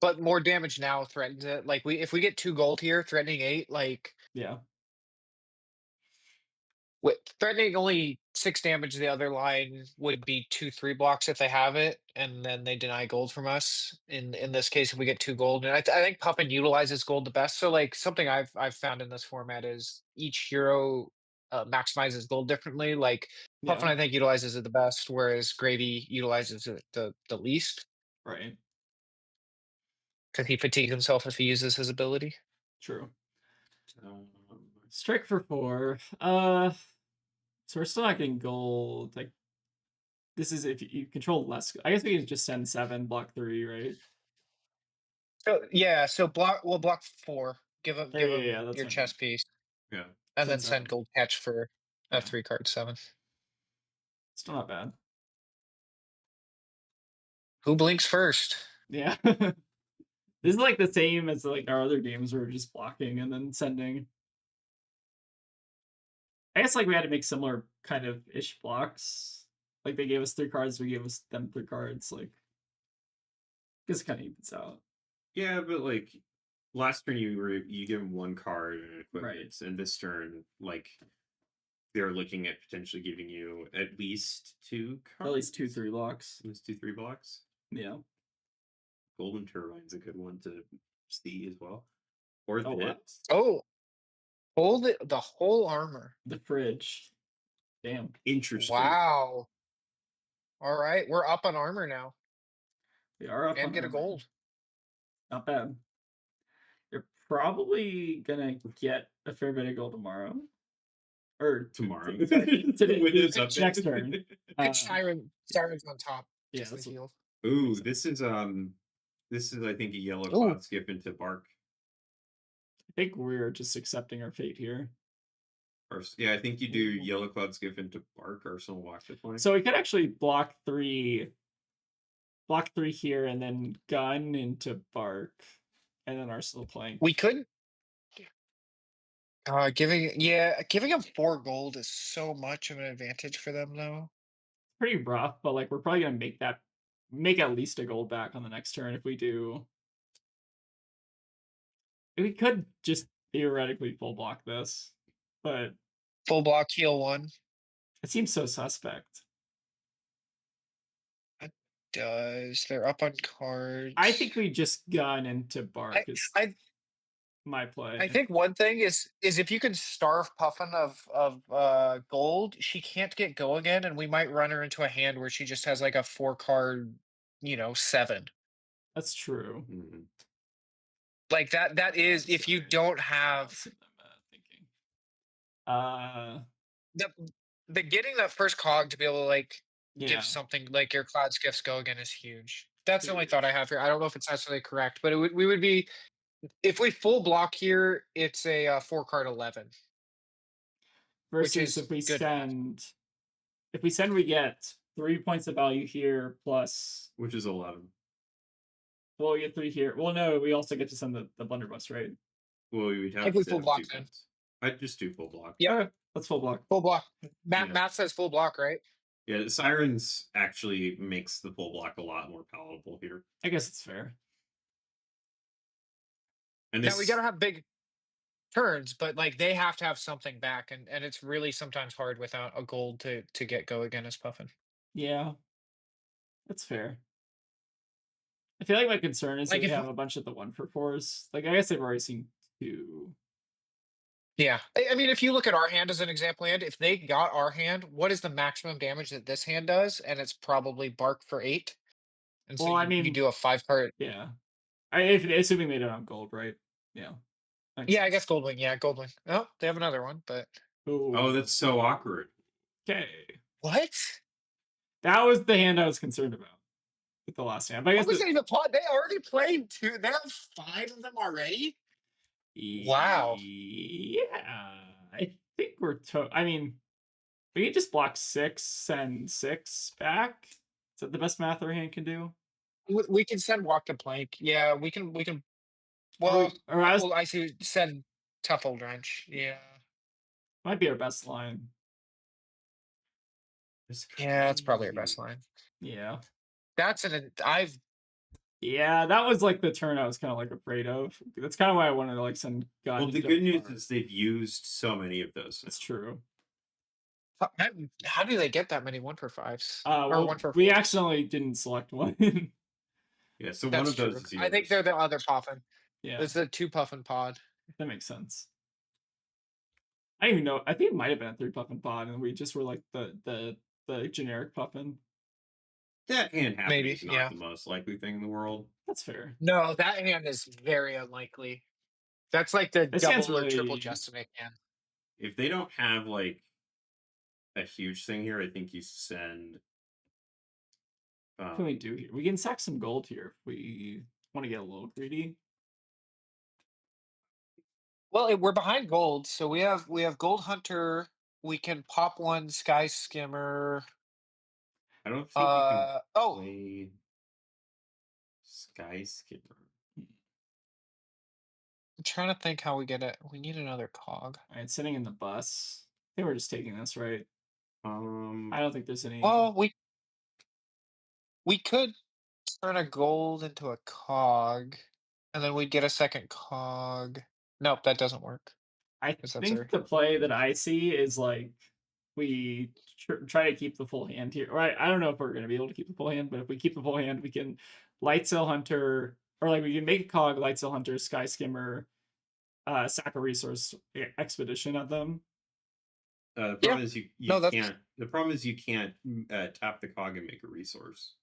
But more damage now threatens it. Like if we get 2 gold here, threatening 8, like Yeah. threatening only 6 damage, the other line would be 2/3 blocks if they have it, and then they deny gold from us. In this case, if we get 2 gold, and I think Puffin utilizes gold the best. So like something I've found in this format is each hero maximizes gold differently. Like Puffin, Yeah. I think utilizes it the best, whereas Gravy utilizes it the least Right. because he fatigues himself if he uses his ability. True. Um, Strike for 4. So we're still not getting gold. Like, this is if you control less. I guess we can just send 7, block 3, right? So yeah, so we'll block 4. Give him Yeah, that's your what I chess meant. piece, yeah. and then Send send 7. gold catch for a Yeah. 3 card 7. Still not bad. Who blinks first? Yeah. This is like the same as like our other games where we're just blocking and then sending. I guess like we had to make similar kind of ish blocks. Like they gave us 3 cards, we gave us them 3 cards. Like, I guess it kind of evens out. Yeah, but like last turn you give them 1 card and equipment, Right. and this turn like they're looking at potentially giving you at least 2 cards. At least 2, 3 blocks. At least 2, 3 blocks. Yeah. Golden Turbine's a good one to see as well. Or Oh, what? this. Oh, hold it, the whole armor. The fridge. Damn. Interesting. Wow. All right, we're up on armor now, We are up and on get a armor. gold. Not bad. You're probably gonna get a fair bit of gold tomorrow. Or Tomorrow. today, Windows update. next turn. Siren's on top. Yeah, Just the that's heal. Ooh, this is I think a yellow Ooh. cloud skip into bark. I think we're just accepting our fate here. Or yeah, I think you do yellow cloud skip into bark. Arsenal watch the play. So we could actually block 3 here and then gun into bark, and then Arsenal playing. We could. Giving him 4 gold is so much of an advantage for them, though. Pretty rough, but like we're probably gonna make at least a gold back on the next turn if we do. We could just theoretically full block this, but Full block heal 1. it seems so suspect. They're up on cards. I think we just gun into bark is I my play. I think one thing is if you can starve Puffin of gold, she can't get go again, and we might run her into a hand where she just has like a 4 card, 7. That's true. Mhm. Like that is if you don't have That's what I'm thinking. the getting that first cog to be able to like Yeah. give something like your cloud skiffs go again is huge. That's the only Huge. thought I have here. I don't know if it's necessarily correct, but we would be if we full block here, it's a 4 card 11. Versus is if we good send, we get 3 points of value here plus. Which is 11. Well, we get 3 here. Well, no, we also get to send the blunderbuss, right? Well, we'd have think we to full have block 2 then. points. I'd just do full block. Yeah. Okay, let's full block. Full block. Yeah. Matt says full block, right? Yeah, the Sirens actually makes the full block a lot more palatable here. I guess it's fair. And Now we this gotta have big turns, but like they have to have something back, and it's really sometimes hard without a gold to get go again as Puffin. Yeah, that's fair. I feel like my concern is that Like we if have a bunch of the 1-for-4s. Like I guess I've already seen 2. yeah, I mean, if you look at our hand as an example hand, if they got our hand, what is the maximum damage that this hand does? And it's probably bark for 8. And so Well, I you mean, do a 5-card. yeah. If assuming they don't have gold, right? Yeah. Makes Yeah, I sense. guess Goldwing. Yeah, Goldwing. Oh, they have another one, but oh, that's so awkward. Okay. what? That was the hand I was concerned about with the last hand. But I How guess was that even plot? They already played 2. They have 5 of them already. Wow. Yeah, I think we're I mean, we can just block 6 and 6 back. Is that the best math our hand can do? We can send walk to plank. Yeah, we can. Or, Well, or as I see. Send tough old wrench. Yeah. might be our best line. Yeah, that's probably our best line. Yeah. That's an. I've. Yeah, that was like the turn I was kind of like afraid of. That's kind of why I wanted to like send God. Well, the good news is they've used so many of those. That's true. How do they get that many 1-for-5s? Or Well, 1-for-4s? we accidentally didn't select one. Yeah, so That's one of those true. is I think yours. they're the other Puffin. Yeah, It's the 2 Puffin pod. that makes sense. I don't even know. I think it might have been a 3 Puffin pod, and we just were like the generic Puffin. That hand happening Maybe, is not yeah. the most likely thing in the world. That's fair. No, that hand is very unlikely. That's like the This hand's double or triple really- Justinate hand. If they don't have like a huge thing here, I think you send. What can we do here? We can sack some gold here if we want to get a little greedy. Well, we're behind gold, so we have Gold Hunter. We can pop one Sky Skimmer. I don't think you can Oh, play Sky Skipper. I'm trying to think how we get it. We need another cog. All right, sitting in the bus. I think we're just taking this, right? I don't think there's any. Well, we could turn a gold into a cog, and then we'd get a second cog. Nope, that doesn't work. I 'cause that's think our- the play that I see is like we try to keep the full hand here. Right? I don't know if we're going to be able to keep the full hand, but if we keep the full hand, we can Light Sail Hunter, or like we can make a cog, Light Sail Hunter, Sky Skimmer, sack a resource expedition at them. The problem is you No, that's- can't. The problem is you can't tap the cog and make a resource.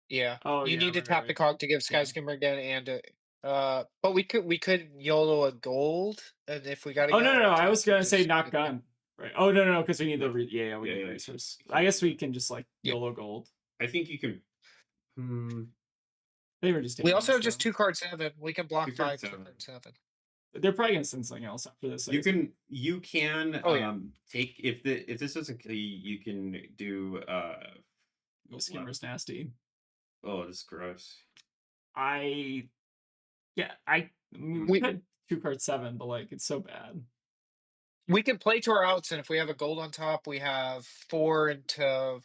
Yeah. Oh, you yeah, need to right, tap right. the cog to give Sky Yeah. Skimmer again, and but we could YOLO a gold, and if we got to. Oh no! I was gonna say not gun. Right. Oh no, because we need the Yeah, we need yeah. resource. I guess we can just like Yeah. YOLO gold. I think you can. They were just. We taking also this, have just though. 2 card 7. We can block 2 card 5, 2 7. card 7. They're probably gonna send something else after this. I You guess. can Oh, yeah. take if this doesn't you can do Oh, Skimmer's nasty. oh, this is gross. We had 2 card 7, but like it's so bad. We can play to our outs, and if we have a gold on top, we have 4 into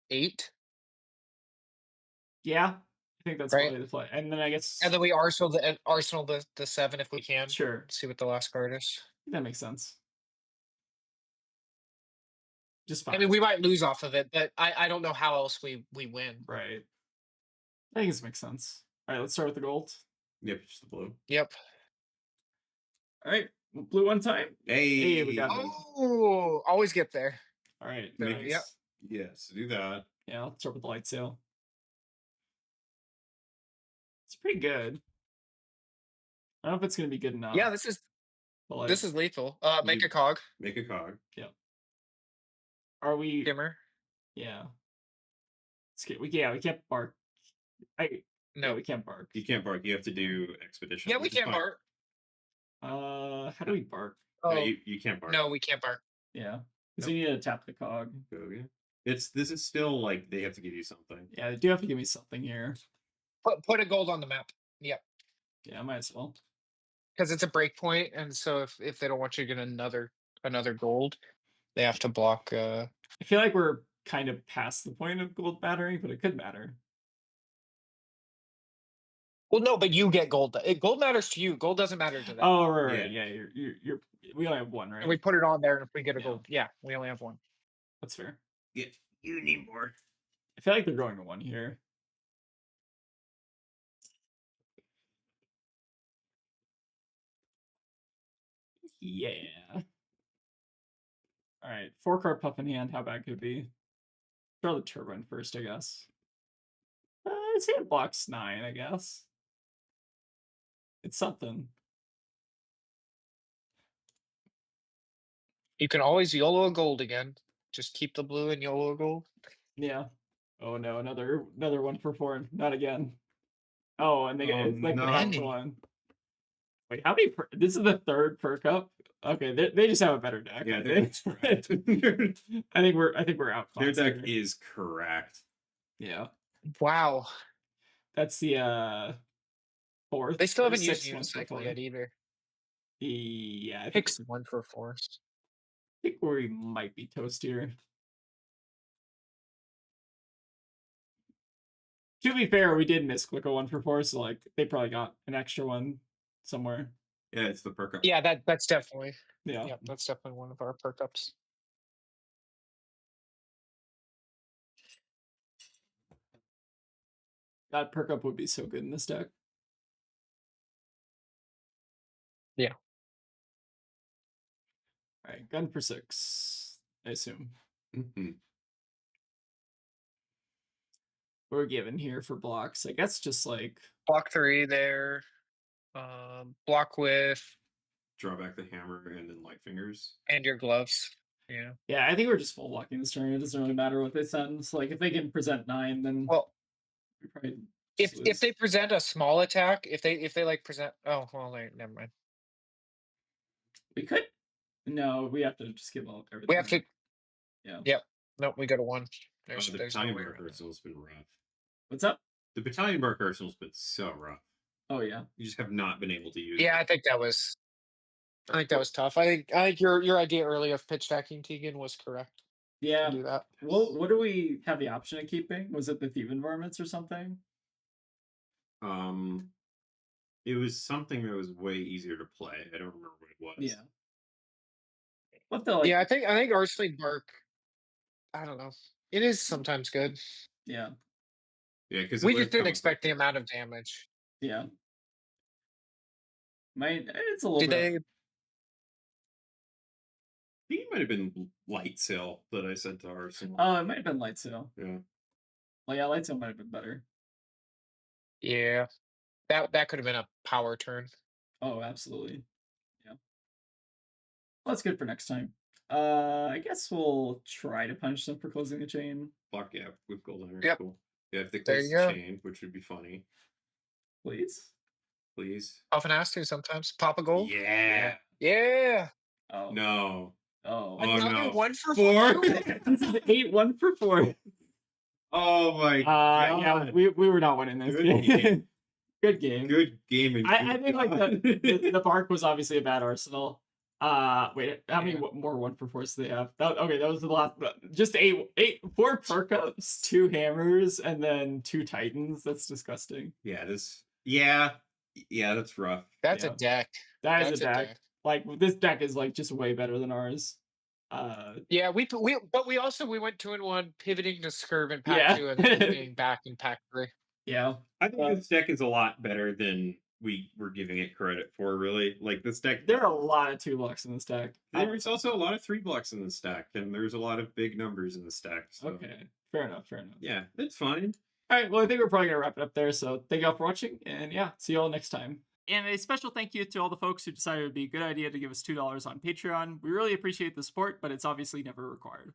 8. Yeah, I think that's Right. probably the play. And then I guess And then we arsenal the 7 if we can. sure, See what the last card is. that makes sense. Just fine. I mean, we might lose off of it, but I don't know how else we win. Right. I think this makes sense. All right, let's start with the gold. Yep, just the blue. Yep. All right, blue one time. Hey, we got it. Oh, always get there. All right, Nice. nice. Yep. Yes, do that. Yeah, let's start with the light sail. It's pretty good. I don't know if it's gonna be good enough. Yeah, this is lethal. Make a cog. Make a cog. Are we? Skimmer. Yeah. We can't bark. No, we can't bark. You can't bark. You have to do expedition. Yeah, we which is can fine. bark. How do we bark? Oh, No, you can't bark. no, we can't bark. Yeah, because you need to tap the cog. Go again. This is still like they have to give you something. Yeah, they do have to give me something here. Put a gold on the map. Yep. Yeah, I might as well. Because it's a break point, and so if they don't want you to get another gold, they have to block. I feel like we're kind of past the point of gold mattering, but it could matter. Well, no, but you get gold. Gold matters to you. Gold doesn't matter to them. Oh, right. Yeah, you're. We only have one, And we right? put it on there, and if we get a Yeah. gold, yeah, we only have one. That's fair. Yeah, you need more. I feel like they're going to one here. Yeah. All right, 4-card puff in hand. How bad could it be? Throw the turbine first, I guess. His hand blocks 9, I guess. It's something. You can always YOLO a gold again. Just keep the blue and YOLO a gold. Yeah. Oh no, another 1 for 4. Not again. Oh, and they get it's like the next no. one. Wait, how many? This is the 3rd perk up. Okay, they just have a better deck. Yeah, that's correct. I think we're out. Their deck is correct. Yeah, Wow. that's the 4th. They still or haven't used 6th one for Unicycle 4. yet either. Yeah, I think, Picks 1 for 4. I think we might be toast here. To be fair, we did misclick a 1 for 4, so like they probably got an extra one somewhere. Yeah, it's the perk up. Yeah, that's definitely. Yeah. Yep, that's definitely one of our perk ups. That perk up would be so good in this deck. Yeah. All right, gun for 6, I assume. Mm-hmm. We're given here for blocks. I guess just like Block 3 there. Block with Draw back the hammer and then light fingers. and your gloves. Yeah. yeah, I think we're just full blocking this turn. It doesn't really matter what they send. So, like if they can present 9, then Well, we probably if just lose. they present a small attack, if they like present, oh well, never mind. We could. No, we have to just give all everything. We have to. Yeah. Yep. Nope. We go to 1. The There's no battalion way mark around it. arsenal's been rough. What's up? The battalion mark arsenal's been so rough. Oh yeah. You just have not been able to use Yeah, it. I think that was tough. I think your idea earlier of pitch stacking Tegan was correct. Yeah. To do that. Well, what do we have the option of keeping? Was it the Thief Varmints or something? It was something that was way easier to play. I don't remember what it was. Yeah. What the like? Yeah, I think Arsenal Bark. I don't know. It is sometimes good. Yeah. Yeah, because We just didn't expect the amount of damage. Yeah. It's a little Did bit. they? I think it might have been Light Sail that I sent to Arsenal. Oh, it might have been Light Sail. Yeah. Well, yeah, Light Sail might have been better. Yeah, that could have been a power turn. Oh, absolutely. Yeah. Well, that's good for next time. I guess we'll try to punish them for closing the chain. Block, yeah, with golden hair. Yep. Cool. Yeah, if they There close you the go. chain, which would be funny. Please. Please. Often has to sometimes. Pop a goal. Yeah. Yeah. Oh. No. Oh. Another no. 1 for 4. 4. This is 8 1 for 4. Oh my god. Yeah, we were not winning this. Good game. Good game. Good game. And I think like the Bark was obviously a bad Arsenal. Wait, how many more 1 for 4s do they have? That was the last. Just 4 perk ups, 2 hammers, and then 2 Titans. That's disgusting. Yeah, that's rough. That's Yeah. a deck. That's a deck. Like this deck is like just way better than ours. Yeah, we went 2-1, pivoting to Scurv in pack Yeah. 2 and then pivoting back in pack 3. Yeah. I think this deck is a lot better than we were giving it credit for, really. Like this deck, There are a lot of 2 blocks in this deck. there's also a lot of 3 blocks in this deck, and there's a lot of big numbers in this deck. So. Okay. Fair enough. Yeah, it's fine. All right, well, I think we're probably going to wrap it up there. So thank you all for watching, and yeah, see you all next time. And a special thank you to all the folks who decided it would be a good idea to give us $2 on Patreon. We really appreciate the support, but it's obviously never required.